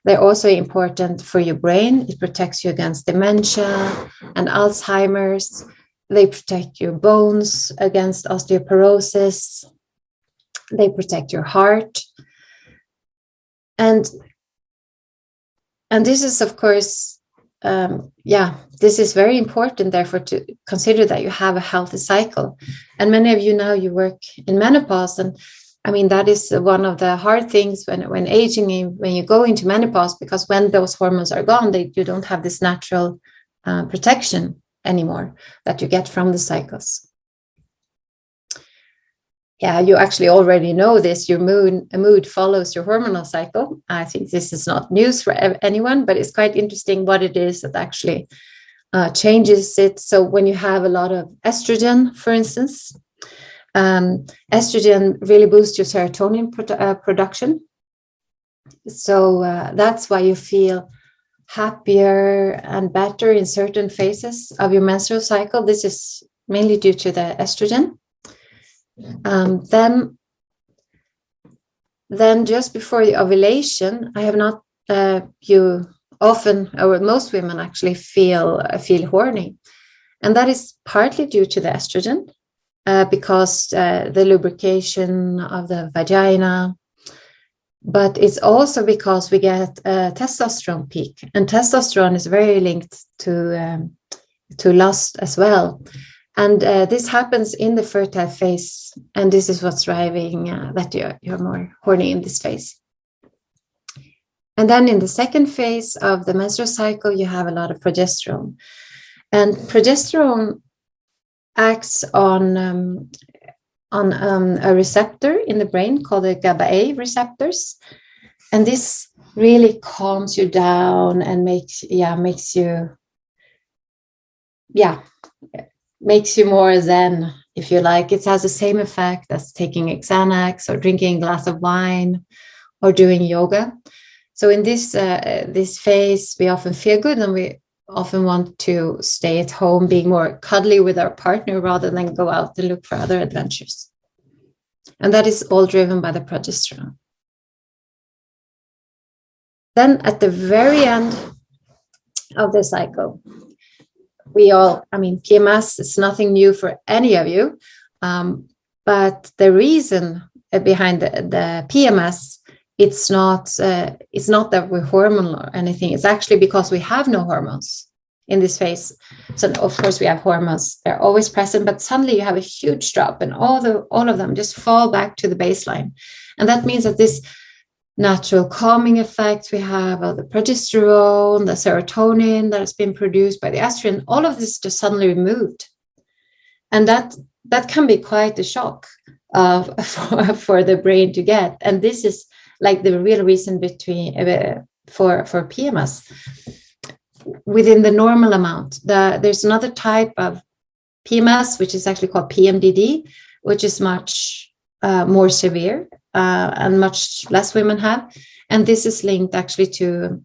Speaker 7: they're also important for your brain. It protects you against dementia and Alzheimer's. They protect your bones against osteoporosis. They protect your heart. And this is, of course, this is very important, therefore, to consider that you have a healthy cycle. And many of you now, you work in menopause. And I mean, that is one of the hard things when aging, when you go into menopause, because when those hormones are gone, you don't have this natural protection anymore that you get from the cycles. Yeah, you actually already know this. Your mood follows your hormonal cycle. I think this is not news for anyone, but it's quite interesting what it is that actually changes it. So when you have a lot of estrogen, for instance, estrogen really boosts your serotonin production. So that's why you feel happier and better in certain phases of your menstrual cycle. This is mainly due to the estrogen. Then just before the ovulation, I have not, you often, or most women actually feel horny. And that is partly due to the estrogen, because the lubrication of the vagina, but it's also because we get a testosterone peak, and testosterone is very linked to lust as well. And this happens in the fertile phase, and this is what's driving that you're more horny in this phase. And then in the second phase of the menstrual cycle, you have a lot of progesterone. And progesterone acts on a receptor in the brain called the GABA-A receptors. And this really calms you down and makes you more zen, if you like. It has the same effect as taking a Xanax or drinking a glass of wine or doing yoga. So in this phase, we often feel good, and we often want to stay at home, being more cuddly with our partner rather than go out and look for other adventures. And that is all driven by the progesterone. Then at the very end of the cycle, PMS is nothing new for any of you, but the reason behind the PMS, it's not that we're hormonal or anything. It's actually because we have no hormones in this phase. So of course we have hormones; they're always present, but suddenly you have a huge drop, and all of them just fall back to the baseline, and that means that this natural calming effects we have of the progesterone, the serotonin that has been produced by the estrogen, all of this just suddenly removed. And that can be quite a shock for the brain to get. And this is like the real reason for PMS. Within the normal amount, there's another type of PMS, which is actually called Pmdd, which is much more severe. And much less women have. And this is linked actually to,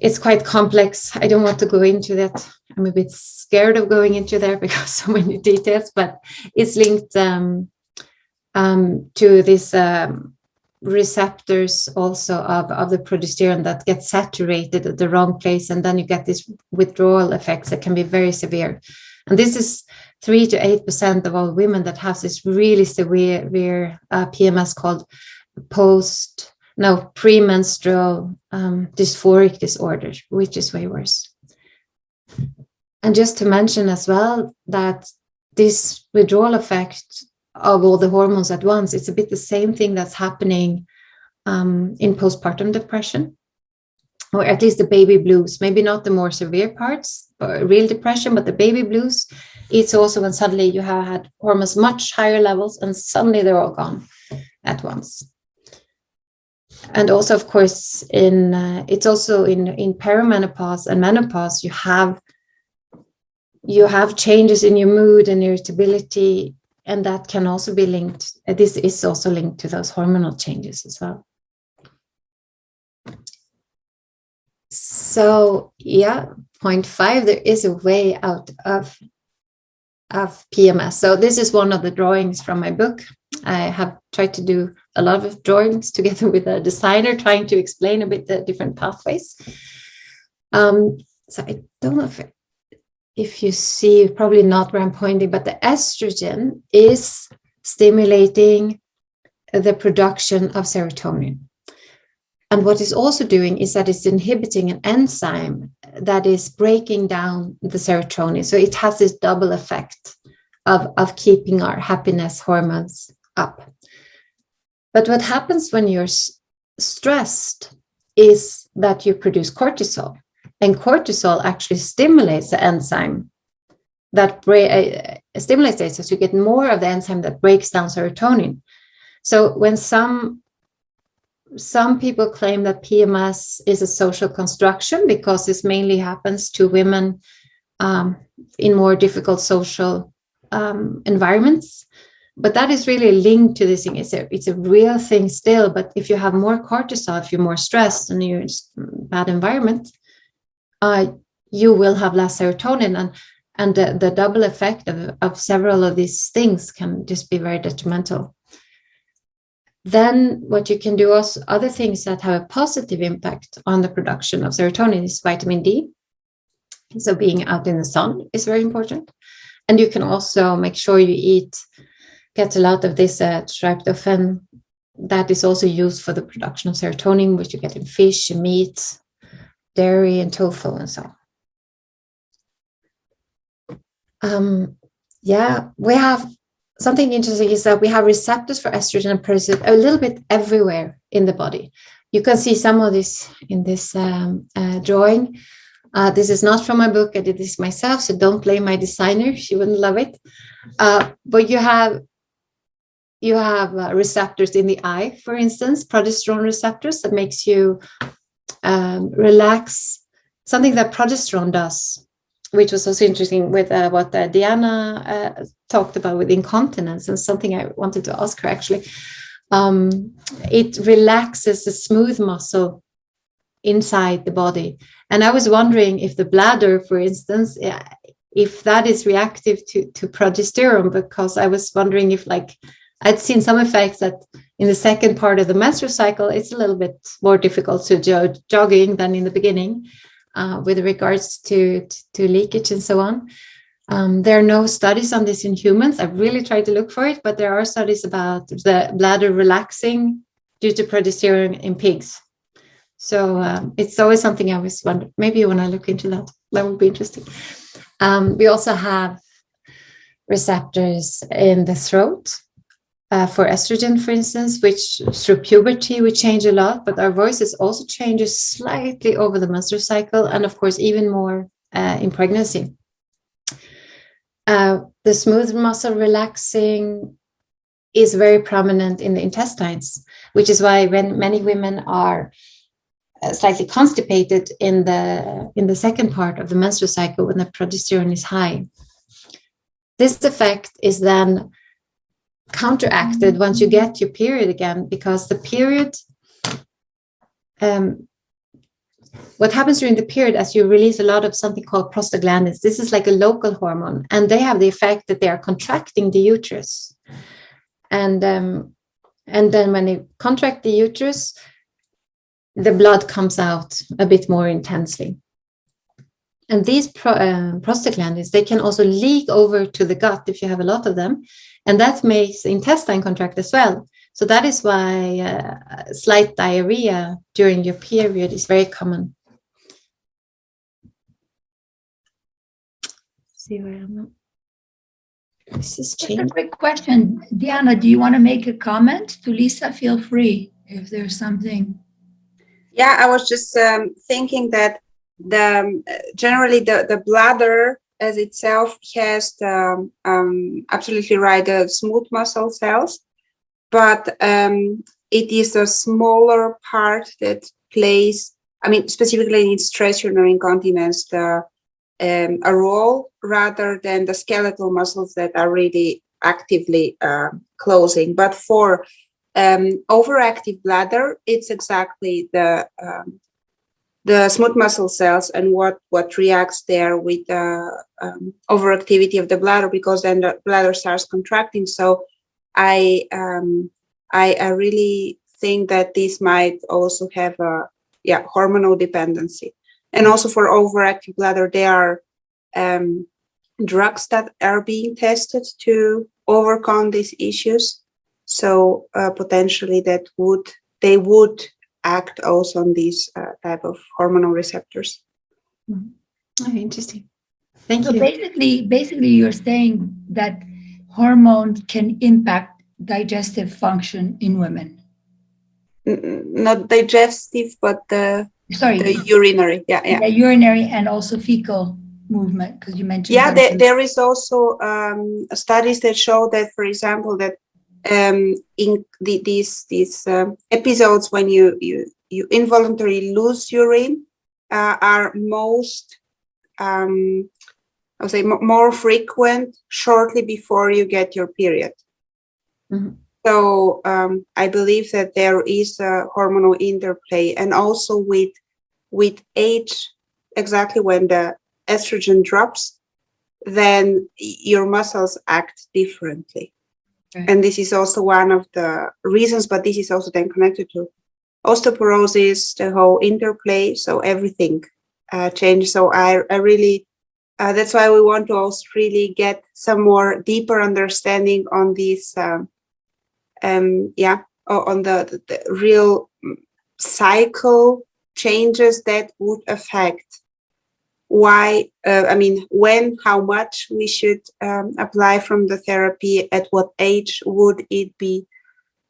Speaker 7: it's quite complex. I don't want to go into that. I'm a bit scared of going into there because so many details, but it's linked to this receptors also of the progesterone that get saturated at the wrong place. And then you get these withdrawal effects that can be very severe. And this is 3 to 8% of all women that have this really severe PMS called premenstrual dysphoric disorder, which is way worse. And just to mention as well that this withdrawal effect of all the hormones at once, it's a bit the same thing that's happening in postpartum depression, or at least the baby blues, maybe not the more severe parts, real depression, but the baby blues. It's also when suddenly you have had hormones much higher levels and suddenly they're all gone at once. And also, of course, it's also in perimenopause and menopause, you have changes in your mood and irritability, and that can also be linked. This is also linked to those hormonal changes as well. So yeah, point 5, there is a way out of PMS. So this is one of the drawings from my book. I have tried to do a lot of drawings together with a designer, trying to explain a bit the different pathways. So I don't know if you see, probably not where I'm pointing, but the estrogen is stimulating the production of serotonin. And what it's also doing is that it's inhibiting an enzyme that is breaking down the serotonin. So it has this double effect of keeping our happiness hormones up. But what happens when you're stressed is that you produce cortisol. And cortisol actually stimulates the enzyme that stimulates it, so you get more of the enzyme that breaks down serotonin. So when some people claim that PMS is a social construction because this mainly happens to women in more difficult social environments, but that is really linked to this thing. It's a real thing still, but if you have more cortisol, if you're more stressed and you're in a bad environment, you will have less serotonin, and the double effect of several of these things can just be very detrimental. Then what you can do also, other things that have a positive impact on the production of serotonin is vitamin D. So being out in the sun is very important. And you can also make sure you get a lot of this tryptophan that is also used for the production of serotonin, which you get in fish and meat, dairy and tofu and so on. We have something interesting is that we have receptors for estrogen and progesterone a little bit everywhere in the body. you can see some of this in this drawing. This is not from my book. I did this myself, so don't blame my designer. She wouldn't love it. But you have receptors in the eye, for instance, progesterone receptors that makes you relax, something that progesterone does, which was also interesting with what Diana talked about with incontinence, and something I wanted to ask her actually. It relaxes the smooth muscle inside the body. And I was wondering if the bladder, for instance, if that is reactive to progesterone, because I was wondering if, like, I'd seen some effects that in the second part of the menstrual cycle, it's a little bit more difficult to jogging than in the beginning with regards to leakage and so on. There are no studies on this in humans. I've really tried to look for it, but there are studies about the bladder relaxing due to progesterone in pigs. So it's always something I always wonder. Maybe when I look into that, that would be interesting. We also have receptors in the throat for estrogen, for instance, which through puberty we change a lot, but our voices also changes slightly over the menstrual cycle, and of course even more in pregnancy. The smooth muscle relaxing is very prominent in the intestines, which is why when many women are slightly constipated in the second part of the menstrual cycle when the progesterone is high. This effect is then counteracted once you get your period again, because the period, what happens during the period, as you release a lot of something called prostaglandins, this is like a local hormone, and they have the effect that they are contracting the uterus. And then when they contract the uterus, the blood comes out a bit more intensely. And these prostaglandins, they can also leak over to the gut if you have a lot of them. And that makes the intestine contract as well. So that is why slight diarrhea during your period is very common. See where I'm at. This is
Speaker 1: Just a quick question. Diana, do you want to make a comment to Lisa? Feel free if there's something.
Speaker 4: Yeah, I was just thinking that generally the bladder as itself has absolutely right, the smooth muscle cells, but it is a smaller part that plays, I mean, specifically in stress urinary incontinence, a role rather than the skeletal muscles that are really actively closing. But for overactive bladder, it's exactly the smooth muscle cells and what reacts there with overactivity of the bladder, because then the bladder starts contracting. So I really think that this might also have a hormonal dependency. And also for overactive bladder, there are drugs that are being tested to overcome these issues. So potentially they would act also on these type of hormonal receptors.
Speaker 7: Oh, interesting. Thank
Speaker 1: you.
Speaker 7: So
Speaker 1: basically, you're saying that hormones can impact digestive function in women.
Speaker 4: Not digestive, but the urinary. Yeah,
Speaker 1: urinary and also fecal movement, because you mentioned.
Speaker 4: Yeah, there is also studies that show that, for example, that in these episodes when you involuntarily lose urine are most I would say more frequent shortly before you get your period. Mm-hmm. So I believe that there is a hormonal interplay, and also with age, exactly when the estrogen drops, then your muscles act differently. And this is also one of the reasons, but this is also then connected to osteoporosis, the whole interplay. So everything changes. So I really, that's why we want to also really get some more deeper understanding on these, on the real cycle changes that would affect why, when, how much we should apply from the therapy, at what age would it be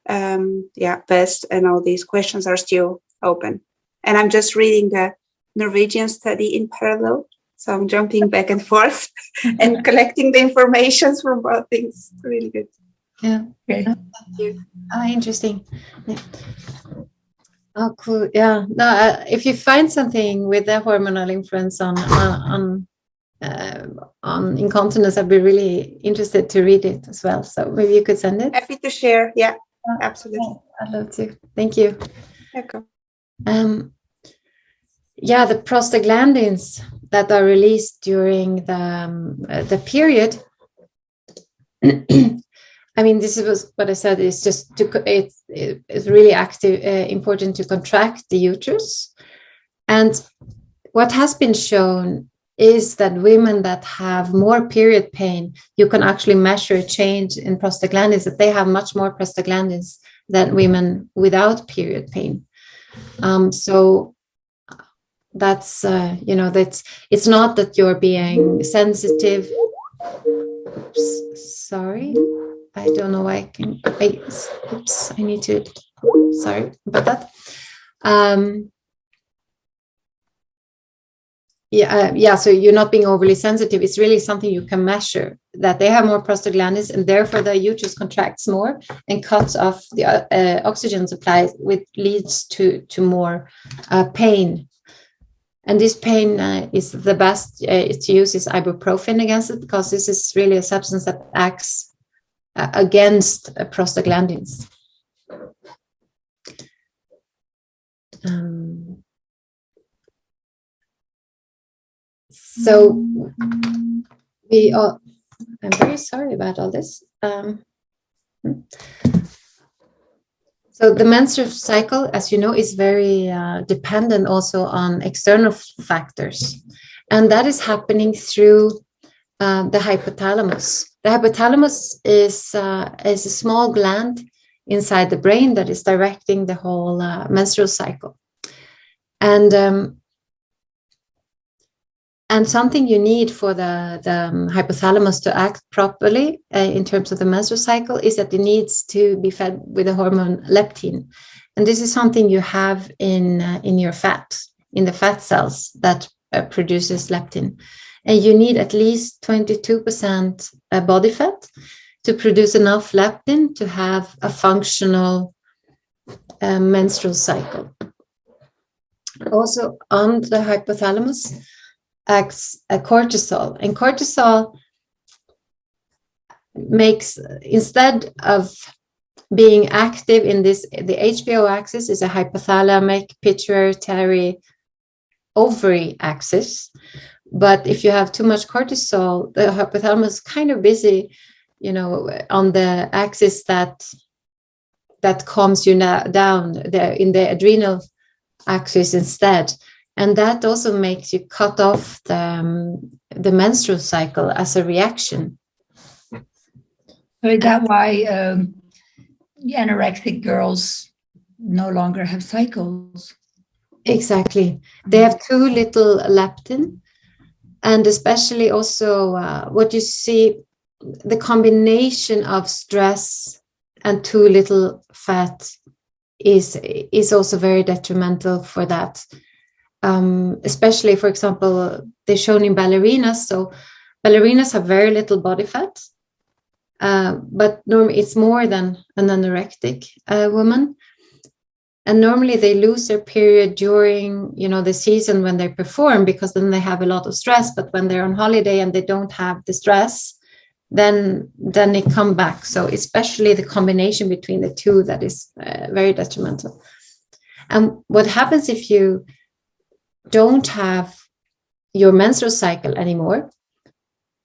Speaker 4: best, and all these questions are still open. And I'm just reading a Norwegian study in parallel. So I'm jumping back and forth and collecting the information from both things. Really good.
Speaker 7: Yeah.
Speaker 1: Okay.
Speaker 7: Thank you. Interesting. Yeah. Oh, cool. Yeah. No, if you find something with the hormonal influence on incontinence, I'd be really interested to read it as well. So maybe you could send it.
Speaker 4: Happy to share. Yeah, absolutely.
Speaker 7: I'd love to. Thank you.
Speaker 4: Okay.
Speaker 7: Yeah, the prostaglandins that are released during the period. I mean, this was what I said. It's just it's really active, important to contract the uterus. And what has been shown is that women that have more period pain, you can actually measure a change in prostaglandins, that they have much more prostaglandins than women without period pain. So that's, it's not that you're being sensitive. Oops, sorry. I don't know why I need to, sorry about that. So you're not being overly sensitive. It's really something you can measure, that they have more prostaglandins and therefore the uterus contracts more and cuts off the oxygen supply, which leads to more pain. And this pain is the best to use is ibuprofen against it, because this is really a substance that acts against prostaglandins. So I'm very sorry about all this. So the menstrual cycle, as you know, is very dependent also on external factors. And that is happening through the hypothalamus. The hypothalamus is a small gland inside the brain that is directing the whole menstrual cycle. And something you need for the hypothalamus to act properly in terms of the menstrual cycle is that it needs to be fed with the hormone leptin. And this is something you have in your fat, in the fat cells that produces leptin. And you need at least 22% body fat to produce enough leptin to have a functional menstrual cycle. Also on the hypothalamus acts a cortisol, and cortisol makes, instead of being active in this, the HBO axis is a hypothalamic pituitary ovary axis. But if you have too much cortisol, the hypothalamus is kind of busy, on the axis that calms you down in the adrenal axis instead. And that also makes you cut off the menstrual cycle as a reaction.
Speaker 1: So is that why anorexic girls no longer have cycles?
Speaker 7: Exactly. They have too little leptin. And especially also what you see, the combination of stress and too little fat is also very detrimental for that. Especially, for example, they're shown in ballerinas. So ballerinas have very little body fat, but normally it's more than an anorectic woman. And normally they lose their period during, the season when they perform, because then they have a lot of stress. But when they're on holiday and they don't have the stress, then they come back. So especially the combination between the two, that is very detrimental. And what happens if you don't have your menstrual cycle anymore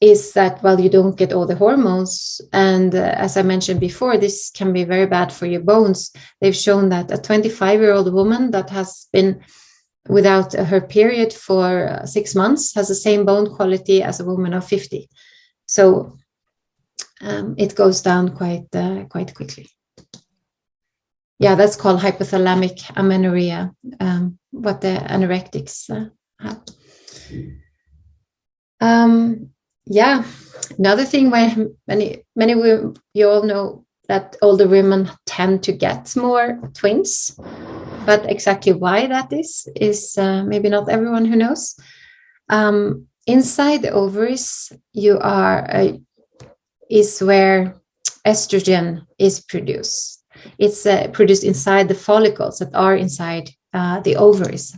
Speaker 7: is that, you don't get all the hormones. And as I mentioned before, this can be very bad for your bones. They've shown that a 25-year-old woman that has been without her period for 6 months has the same bone quality as a woman of 50. So it goes down quite quickly. Yeah, that's called hypothalamic amenorrhea, what the anorectics have. Another thing, when many women, you all know that older women tend to get more twins. But exactly why that is maybe not everyone who knows. Inside the ovaries, is where estrogen is produced. It's produced inside the follicles that are inside the ovaries.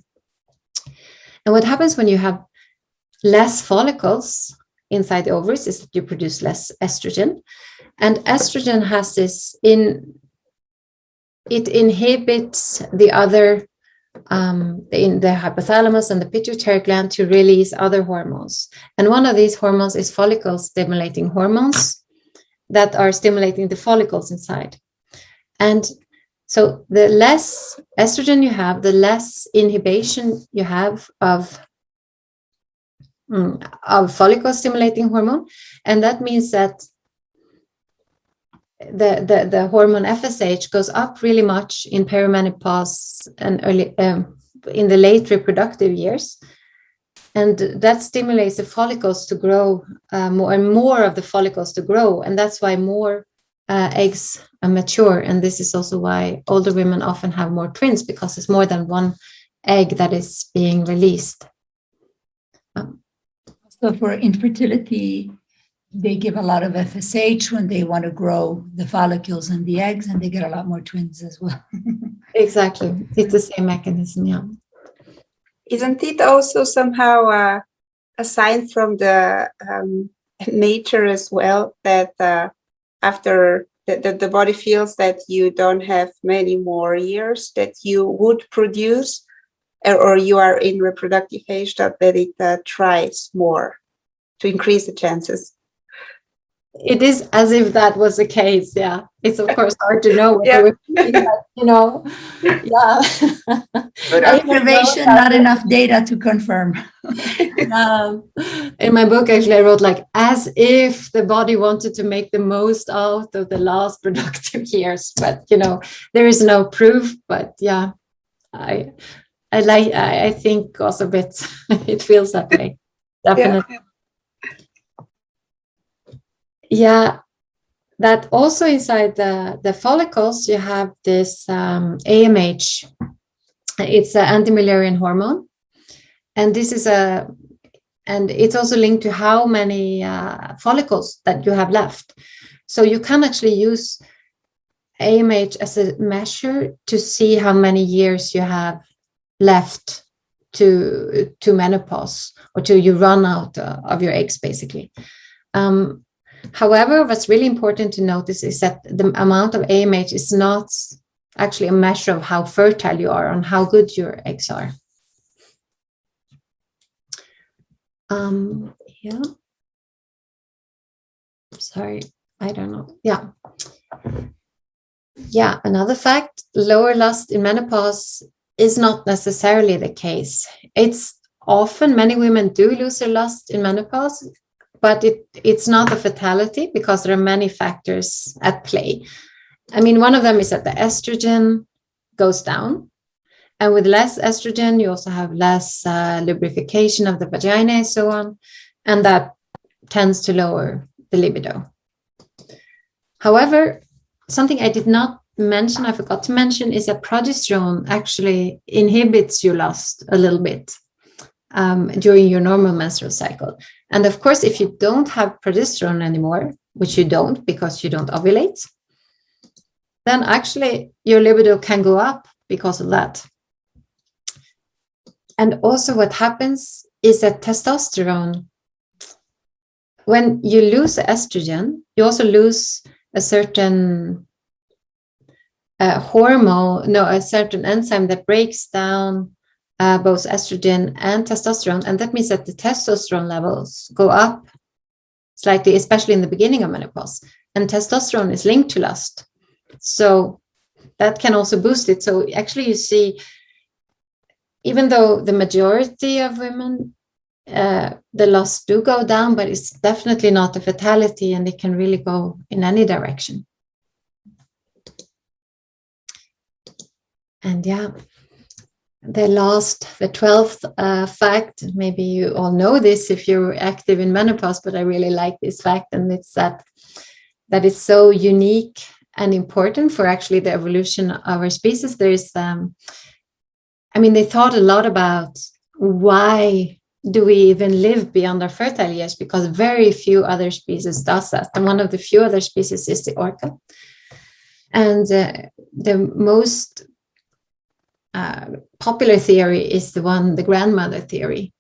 Speaker 7: And what happens when you have less follicles inside the ovaries is that you produce less estrogen. And estrogen has this it inhibits the other, in the hypothalamus and the pituitary gland to release other hormones. And one of these hormones is follicle stimulating hormones that are stimulating the follicles inside. And so the less estrogen you have, the less inhibition you have of follicle stimulating hormone. And that means that the hormone FSH goes up really much in perimenopause and early in the late reproductive years, and that stimulates the follicles to grow, more and more of the follicles to grow, and that's why more eggs mature. And this is also why older women often have more twins, because there's more than one egg that is being released.
Speaker 1: So for infertility, they give a lot of FSH when they want to grow the follicles and the eggs, and they get a lot more twins as well.
Speaker 7: Exactly. It's the same mechanism, yeah.
Speaker 4: Isn't it also somehow a sign from the nature as well that after the body feels that you don't have many more years that you would produce, or you are in reproductive age, that it tries more to increase the chances?
Speaker 7: It is as if that was the case. Yeah, it's of course hard to know what they were thinking, but, you know, yeah.
Speaker 1: Good observation, not enough data to confirm.
Speaker 7: In my book, actually, I wrote like, as if the body wanted to make the most out of the last productive years, but you know, there is no proof. But yeah, I think also a bit it feels that way, definitely. Yeah, that also inside the follicles, you have this AMH. It's an anti-Müllerian hormone. And this is and it's also linked to how many follicles that you have left. So you can actually use AMH as a measure to see how many years you have left to menopause, or to you run out of your eggs, basically. However, what's really important to notice is that the amount of AMH is not actually a measure of how fertile you are, on how good your eggs are. Yeah. Sorry, I don't know. Yeah. Yeah, another fact, lower lust in menopause is not necessarily the case. It's often, many women do lose their lust in menopause, but it's not a fatality, because there are many factors at play. I mean, one of them is that the estrogen goes down. And with less estrogen, you also have less lubrication of the vagina and so on. And that tends to lower the libido. However, something I did not mention, I forgot to mention, is that progesterone actually inhibits your lust a little bit during your normal menstrual cycle. And of course, if you don't have progesterone anymore, which you don't because you don't ovulate, then actually your libido can go up because of that. And also what happens is that testosterone, when you lose estrogen, you also lose a certain a certain enzyme that breaks down both estrogen and testosterone. And that means that the testosterone levels go up slightly, especially in the beginning of menopause. And testosterone is linked to lust. So that can also boost it. So actually you see, even though the majority of women, the lust do go down, but it's definitely not a fatality, and it can really go in any direction. And yeah, the 12th fact, maybe you all know this if you're active in menopause, but I really like this fact, and it's that is so unique and important for actually the evolution of our species. There is they thought a lot about why do we even live beyond our fertile years, because very few other species does that. And one of the few other species is the orca. And the most popular theory is the grandmother theory.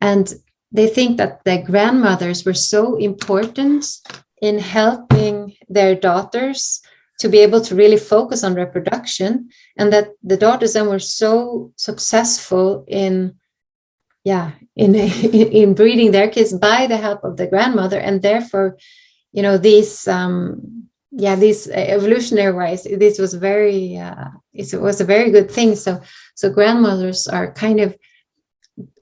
Speaker 7: And they think that the grandmothers were so important in helping their daughters to be able to really focus on reproduction, and that the daughters then were so successful in breeding their kids by the help of the grandmother, and therefore, these evolutionary wise, this was it was a very good thing. So grandmothers are kind of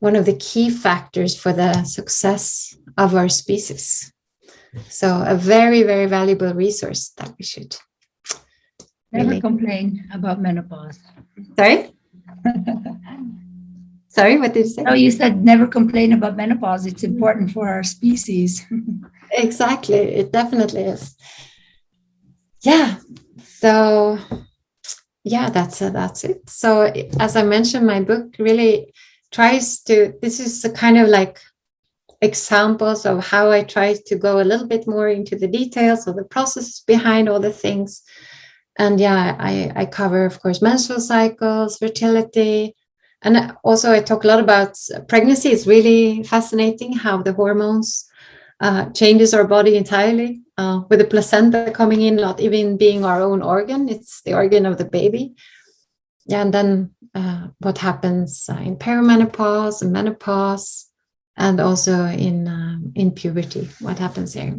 Speaker 7: one of the key factors for the success of our species. So a very, very valuable resource that we should
Speaker 1: never complain about menopause.
Speaker 7: Sorry? Sorry, what did you say?
Speaker 1: No, you said never complain about menopause. It's important for our species.
Speaker 7: Exactly. It definitely is. Yeah. So, yeah, that's it. So, as I mentioned, my book really this is a kind of like examples of how I try to go a little bit more into the details of the processes behind all the things. And yeah, I cover, of course, menstrual cycles, fertility. And also I talk a lot about pregnancy. It's really fascinating how the hormones changes our body entirely, with the placenta coming in, not even being our own organ. It's the organ of the baby. Yeah, and then what happens in perimenopause and menopause, and also in puberty, what happens there.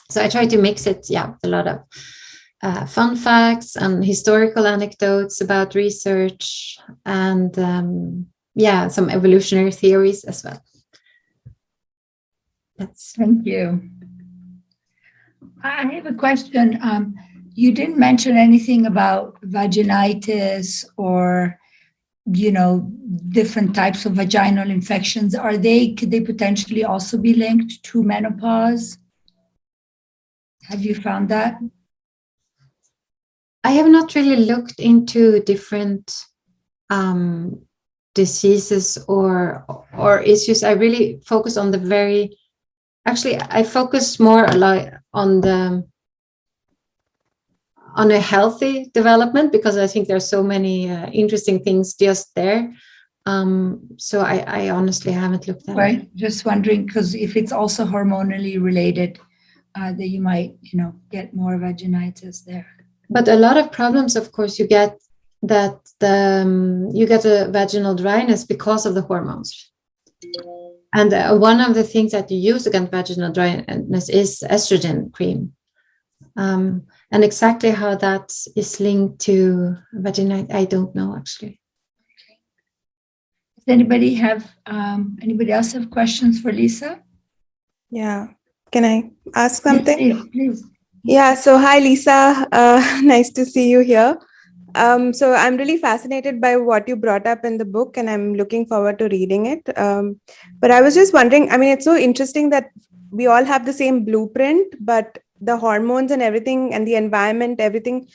Speaker 7: So I try to mix it, with a lot of fun facts and historical anecdotes about research, and some evolutionary theories as well.
Speaker 1: Thank you. I have a question. You didn't mention anything about vaginitis or, different types of vaginal infections. Could they potentially also be linked to menopause? Have you found that?
Speaker 7: I have not really looked into different diseases or issues. I really focus on I focus more on a healthy development, because I think there's so many interesting things just there. So I honestly haven't looked at it.
Speaker 1: Right. Just wondering, because if it's also hormonally related, that you might, get more vaginitis there.
Speaker 7: But a lot of problems, of course, you get a vaginal dryness because of the hormones. And one of the things that you use against vaginal dryness is estrogen cream. And exactly how that is linked to vaginitis, I don't know, actually.
Speaker 1: Does anybody else have questions for Lisa?
Speaker 8: Yeah. Can I ask something?
Speaker 1: Yes, please.
Speaker 8: Yeah. So hi, Lisa. Nice to see you here. So I'm really fascinated by what you brought up in the book, and I'm looking forward to reading it. But I was just wondering, it's so interesting that we all have the same blueprint, but the hormones and everything and the environment, everything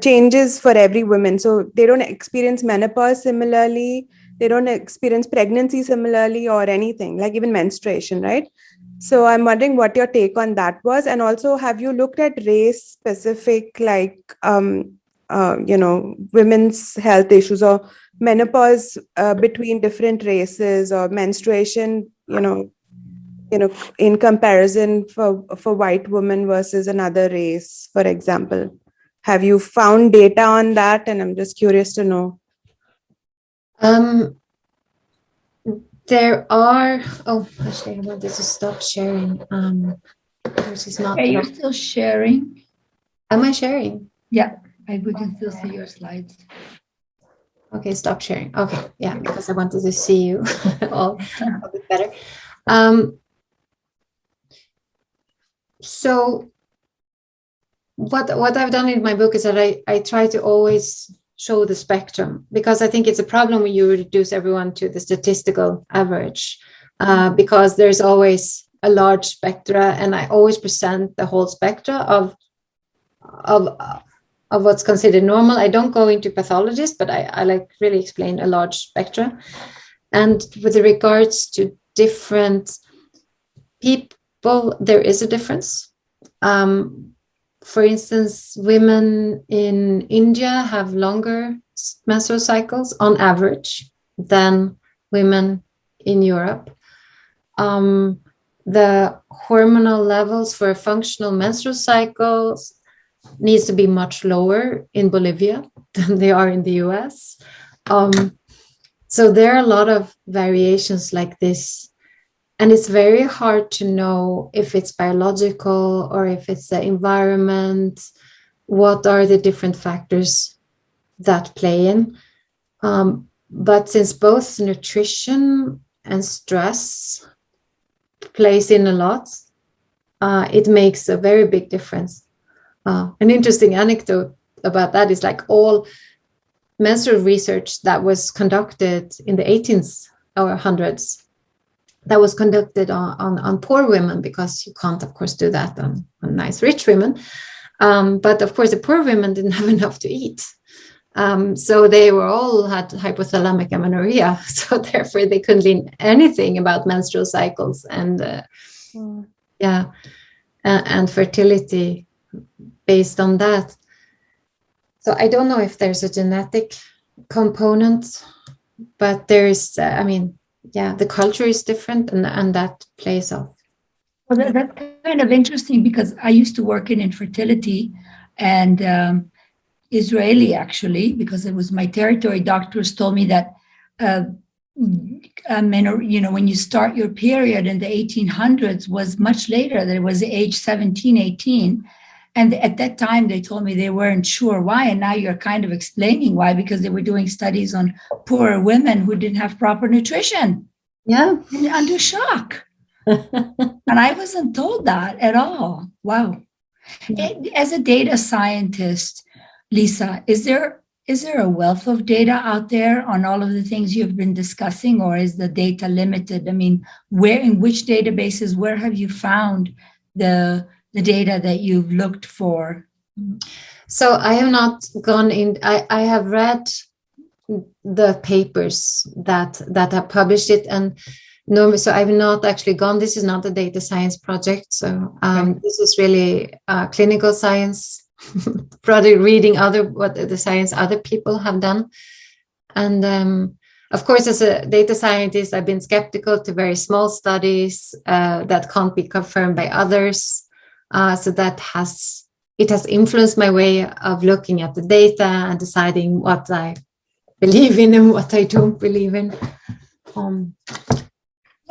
Speaker 8: changes for every woman. So they don't experience menopause similarly. They don't experience pregnancy similarly or anything, like even menstruation, right? So I'm wondering what your take on that was. And also, have you looked at race specific, like, women's health issues or menopause between different races, or menstruation, in comparison for white women versus another race, for example? Have you found data on that? And I'm just curious to know.
Speaker 7: There are. Oh, actually, I wanted to stop sharing. Which is not.
Speaker 1: Hey, you're still sharing.
Speaker 7: Am I sharing?
Speaker 1: Yeah, we can still see your slides.
Speaker 7: Okay, stop sharing. Okay, yeah, because I wanted to see you all a bit better. So what I've done in my book is that I try to always show the spectrum, because I think it's a problem when you reduce everyone to the statistical average, because there's always a large spectra, and I always present the whole spectra of of what's considered normal. I don't go into pathologists, but I like really explain a large spectra. And with regards to different people, there is a difference. For instance, women in India have longer menstrual cycles on average than women in Europe. The hormonal levels for functional menstrual cycles needs to be much lower in Bolivia than they are in the US. So there are a lot of variations like this. And it's very hard to know if it's biological or if it's the environment. What are the different factors that play in? But since both nutrition and stress plays in a lot, it makes a very big difference. An interesting anecdote about that is like all menstrual research that was conducted in the 18th or 100s, that was conducted on poor women, because you can't, of course, do that on nice rich women. But of course, the poor women didn't have enough to eat. So they were all had hypothalamic amenorrhea. So therefore, they couldn't learn anything about menstrual cycles and and fertility based on that. So I don't know if there's a genetic component, but there's, the culture is different, and that plays off.
Speaker 1: Well, that's kind of interesting, because I used to work in infertility, and Israeli, actually, because it was my territory, doctors told me that, when you start your period in the 1800s was much later. There was age 17, 18. And at that time, they told me they weren't sure why. And now you're kind of explaining why, because they were doing studies on poorer women who didn't have proper nutrition.
Speaker 7: Yeah.
Speaker 1: And under shock. And I wasn't told that at all. Wow. As a data scientist, Lisa, is there a wealth of data out there on all of the things you've been discussing, or is the data limited? I mean, in which databases, where have you found the data that you've looked for?
Speaker 7: So I have not gone in. I have read the papers that have published it, and no, so I've not actually gone. This is not a data science project. So this is really clinical science project, reading what the science other people have done. And of course, as a data scientist, I've been skeptical to very small studies that can't be confirmed by others. So that has influenced my way of looking at the data and deciding what I believe in and what I don't believe in.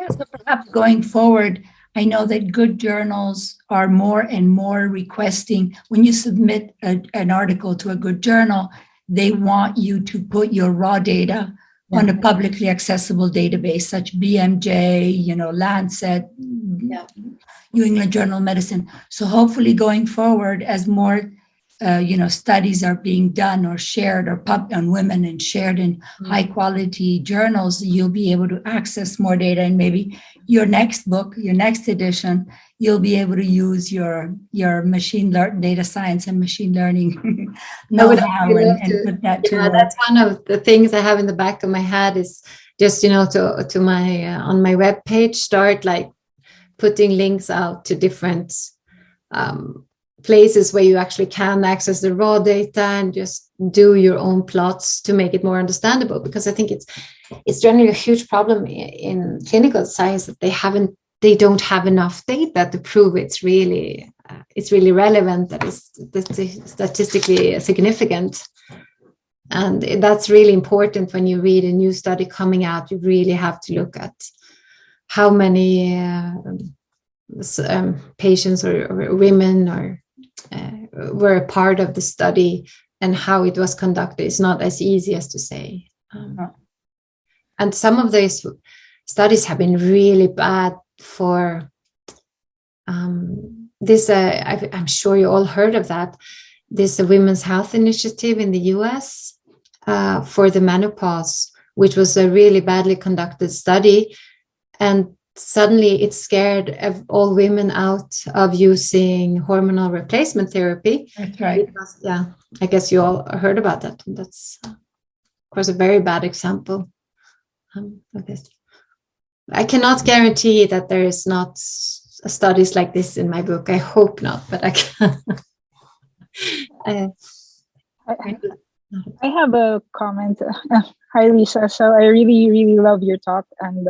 Speaker 1: So perhaps going forward, I know that good journals are more and more requesting, when you submit an article to a good journal, they want you to put your raw data on a publicly accessible database, such BMJ, Lancet, New England Journal of Medicine. So hopefully going forward, as more studies are being done or shared or on women and shared in high quality journals, you'll be able to access more data, and maybe your next book, your next edition, you'll be able to use your machine data science and machine learning know-how and put that to work.
Speaker 7: That's one of the things I have in the back of my head, is just to my on my web page, start like putting links out to different places where you actually can access the raw data and just do your own plots to make it more understandable. Because I think it's generally a huge problem in clinical science that they don't have enough data to prove it's really relevant, that is statistically significant. And that's really important when you read a new study coming out. You really have to look at how many patients or women were a part of the study and how it was conducted. It's not as easy as to say. And some of these studies have been really bad for this. I'm sure you all heard of that. This Women's Health Initiative in the US for the menopause, which was a really badly conducted study. And suddenly it scared all women out of using hormonal replacement therapy.
Speaker 1: That's right.
Speaker 7: Because, yeah, I guess you all heard about that. That's, of course, a very bad example of this. I cannot guarantee that there is not studies like this in my book. I hope not, but I can.
Speaker 9: I have a comment. Hi, Lisa. So I really, really love your talk. And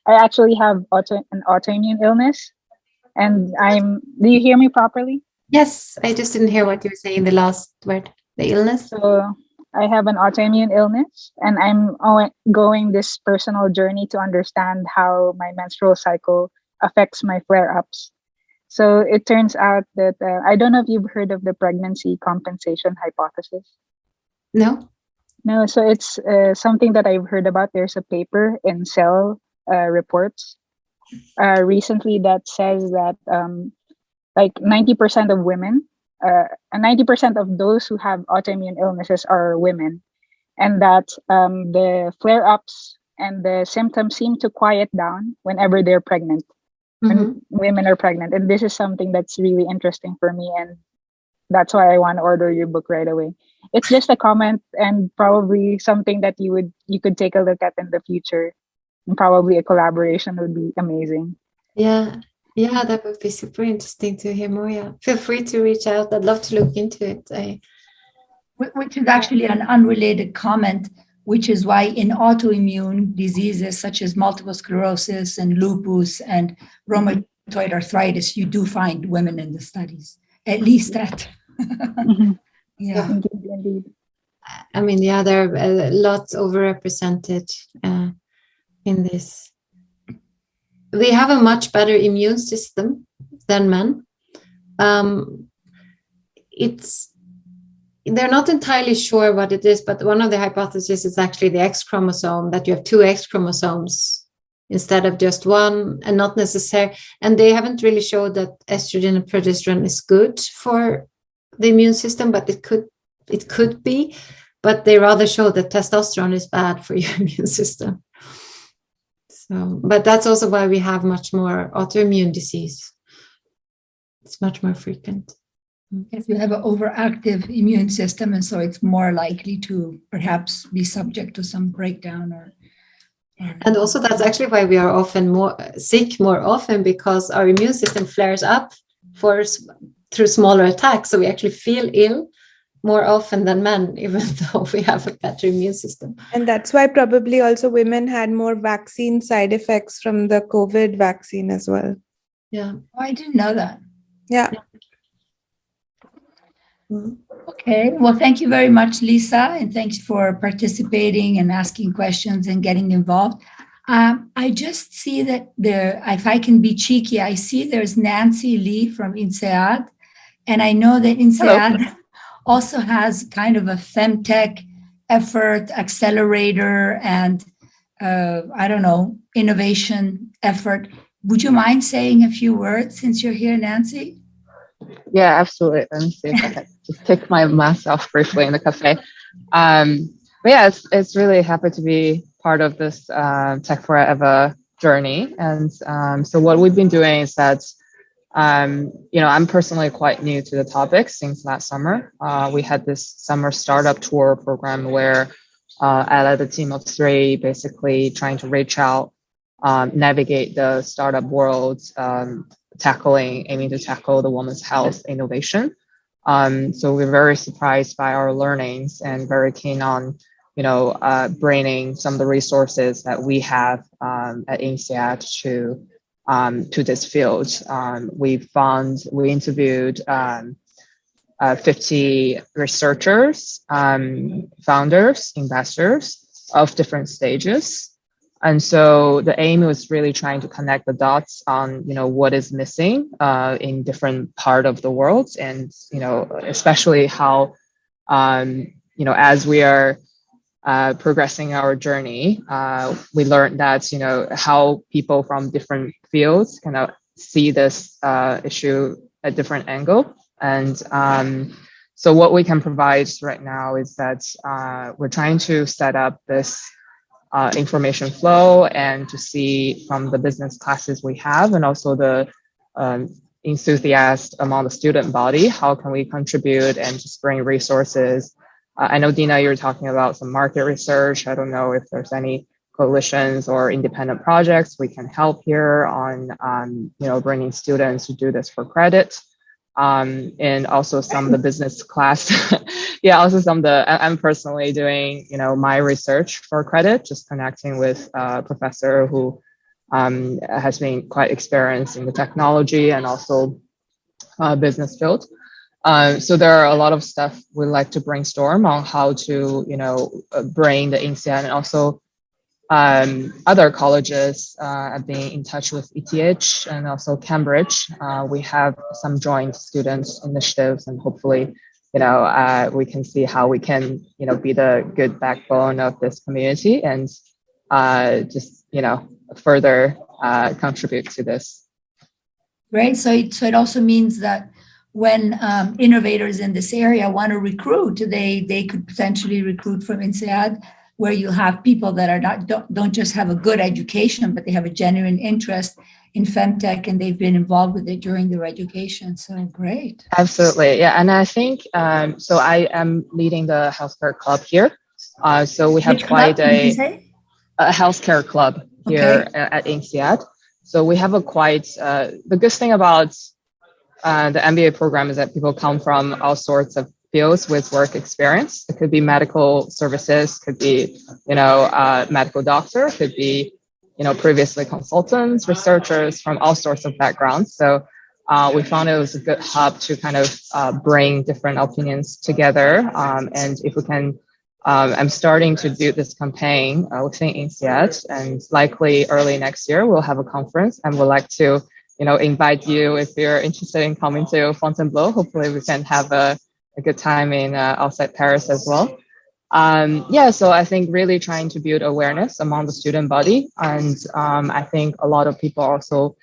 Speaker 9: I actually have an autoimmune illness. And do you hear me properly?
Speaker 7: Yes, I just didn't hear what you were saying, the last word, the illness.
Speaker 9: So I have an autoimmune illness, and I'm going this personal journey to understand how my menstrual cycle affects my flare-ups. So it turns out that I don't know if you've heard of the pregnancy compensation hypothesis.
Speaker 7: No.
Speaker 9: No, so it's something that I've heard about. There's a paper in Cell Reports recently that says that like 90% of women, and 90% of those who have autoimmune illnesses are women, and that the flare-ups and the symptoms seem to quiet down whenever they're pregnant, when women are pregnant. And this is something that's really interesting for me, and that's why I want to order your book right away. It's just a comment, and probably something that you could take a look at in the future, and probably a collaboration would be amazing.
Speaker 7: Yeah, that would be super interesting to hear more. Yeah, feel free to reach out. I'd love to look into it.
Speaker 1: Which is actually an unrelated comment, which is why in autoimmune diseases such as multiple sclerosis and lupus and rheumatoid arthritis, you do find women in the studies, at least that. Yeah.
Speaker 9: Indeed.
Speaker 7: I mean, yeah, there are a lot overrepresented in this. We have a much better immune system than men. They're not entirely sure what it is, but one of the hypotheses is actually the X chromosome, that you have 2 X chromosomes instead of just one, and not necessary. And they haven't really showed that estrogen and progesterone is good for the immune system, but it could be. But they rather show that testosterone is bad for your immune system. So, but that's also why we have much more autoimmune disease. It's much more frequent.
Speaker 1: If you have an overactive immune system, and so it's more likely to perhaps be subject to some breakdown
Speaker 7: and also that's actually why we are often more sick more often, because our immune system flares up through smaller attacks. So we actually feel ill more often than men, even though we have a better immune system.
Speaker 8: And that's why probably also women had more vaccine side effects from the COVID vaccine as well.
Speaker 7: Yeah.
Speaker 1: Oh, I didn't know that.
Speaker 8: Yeah.
Speaker 1: Okay, well, thank you very much, Lisa, and thanks for participating and asking questions and getting involved. I just see that if I can be cheeky, I see there's Nancy Lee from INSEAD, and I know that INSEAD also has kind of a Femtech effort, accelerator, and innovation effort. Would you mind saying a few words since you're here, Nancy?
Speaker 10: Yeah, absolutely. Let me see if I can just take my mask off briefly in the cafe. But yeah, it's really happy to be part of this Tech4Eva journey. And so what we've been doing is that, I'm personally quite new to the topic since last summer. We had this summer startup tour program where I led a team of 3, basically trying to reach out, navigate the startup world, aiming to tackle the women's health innovation. So we're very surprised by our learnings and very keen on, bringing some of the resources that we have at INSEAD to this field. We interviewed 50 researchers, founders, investors of different stages. And so the aim was really trying to connect the dots on, what is missing in different part of the world. And, especially how, as we are progressing our journey, we learned that, how people from different fields kind of see this issue at different angle. And so what we can provide right now is that we're trying to set up this information flow and to see from the business classes we have and also the enthusiasts among the student body, how can we contribute and just bring resources. I know, Dina, you're talking about some market research. I don't know if there's any coalitions or independent projects we can help here on bringing students to do this for credit. And also some of the business class. I'm personally doing, my research for credit, just connecting with a professor who has been quite experienced in the technology and also business field. So there are a lot of stuff we'd like to brainstorm on how to, bring the INSEAD and also other colleges. I've been in touch with ETH and also Cambridge. We have some joint students initiatives and hopefully, we can see how we can, be the good backbone of this community and just, further contribute to this.
Speaker 1: Right. So it also means that when innovators in this area want to recruit, they could potentially recruit from INSEAD, where you have people that are don't just have a good education, but they have a genuine interest in Femtech and they've been involved with it during their education. So great.
Speaker 10: Absolutely. Yeah. And I think, so I am leading the healthcare club here. So we have quite a healthcare club here at INSEAD. So we have the good thing about the MBA program is that people come from all sorts of fields with work experience. It could be medical services, could be, medical doctor, could be, previously consultants, researchers from all sorts of backgrounds. So we found it was a good hub to kind of bring different opinions together. And if we can, I'm starting to do this campaign within INSEAD, and likely early next year, we'll have a conference and we'd like to, invite you if you're interested in coming to Fontainebleau. Hopefully we can have a good time in outside Paris as well. So I think really trying to build awareness among the student body. And I think a lot of people also,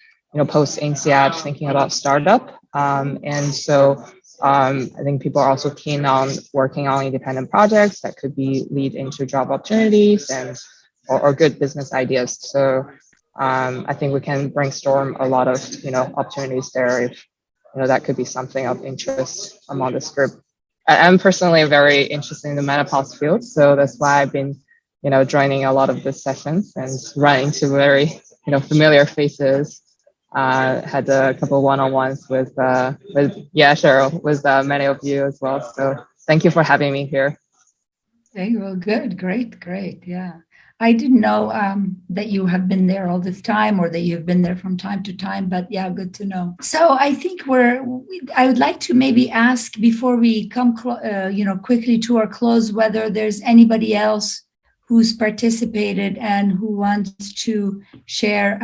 Speaker 10: post INSEAD thinking about startup. And so I think people are also keen on working on independent projects that could lead into job opportunities and or good business ideas. So I think we can brainstorm a lot of, opportunities there if, that could be something of interest among this group. I'm personally very interested in the menopause field, so that's why I've been, joining a lot of the sessions and run into very, familiar faces. Had a couple one-on-ones with Cheryl, with many of you as well. So thank you for having me here.
Speaker 1: Okay, well, good, great, yeah. I didn't know that you have been there all this time or that you've been there from time to time, but yeah, good to know. So I think I would like to maybe ask before we come, quickly to our close, whether there's anybody else who's participated and who wants to share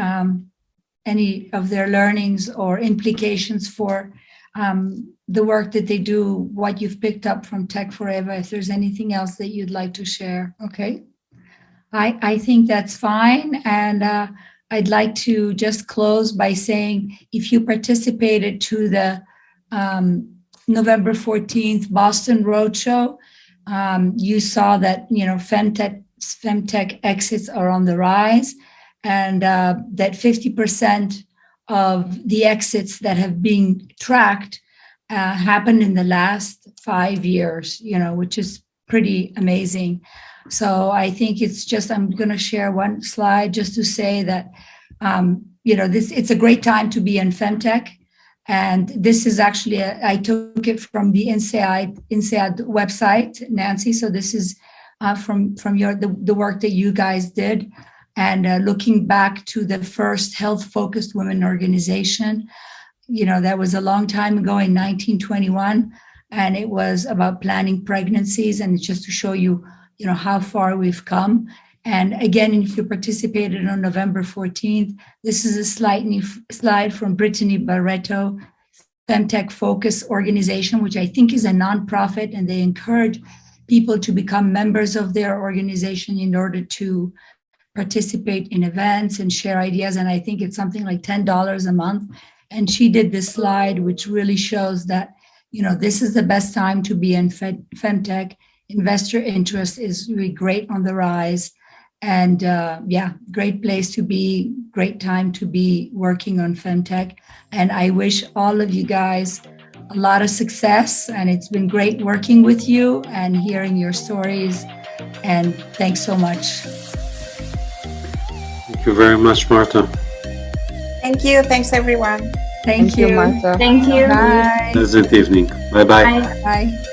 Speaker 1: any of their learnings or implications for the work that they do, what you've picked up from Tech4Eva, if there's anything else that you'd like to share. Okay. I think that's fine. And I'd like to just close by saying, if you participated to the November 14th Boston Roadshow, you saw that, Femtech exits are on the rise, and that 50% of the exits that have been tracked happened in the last 5 years, which is pretty amazing. So I think I'm going to share one slide just to say that, it's a great time to be in Femtech. And this is actually, I took it from the INSEAD website, Nancy. So this is from the work that you guys did. And looking back to the first health-focused women organization, that was a long time ago in 1921. And it was about planning pregnancies. And it's just to show you, how far we've come. And again, if you participated on November 14th, this is a slide from Brittany Barreto, Femtech Focus Organization, which I think is a nonprofit, and they encourage people to become members of their organization in order to participate in events and share ideas. And I think it's something like $10 a month. And she did this slide, which really shows that, this is the best time to be in Femtech. Investor interest is really great on the rise. And yeah, great place to be, great time to be working on Femtech. And I wish all of you guys a lot of success. And it's been great working with you and hearing your stories. And thanks so much.
Speaker 3: Thank you very much, Marta.
Speaker 4: Thank you. Thanks, everyone.
Speaker 1: Thank you.
Speaker 10: Marta.
Speaker 2: Thank you.
Speaker 1: Bye.
Speaker 3: Pleasant evening. Bye-bye.
Speaker 2: Bye.
Speaker 1: Bye.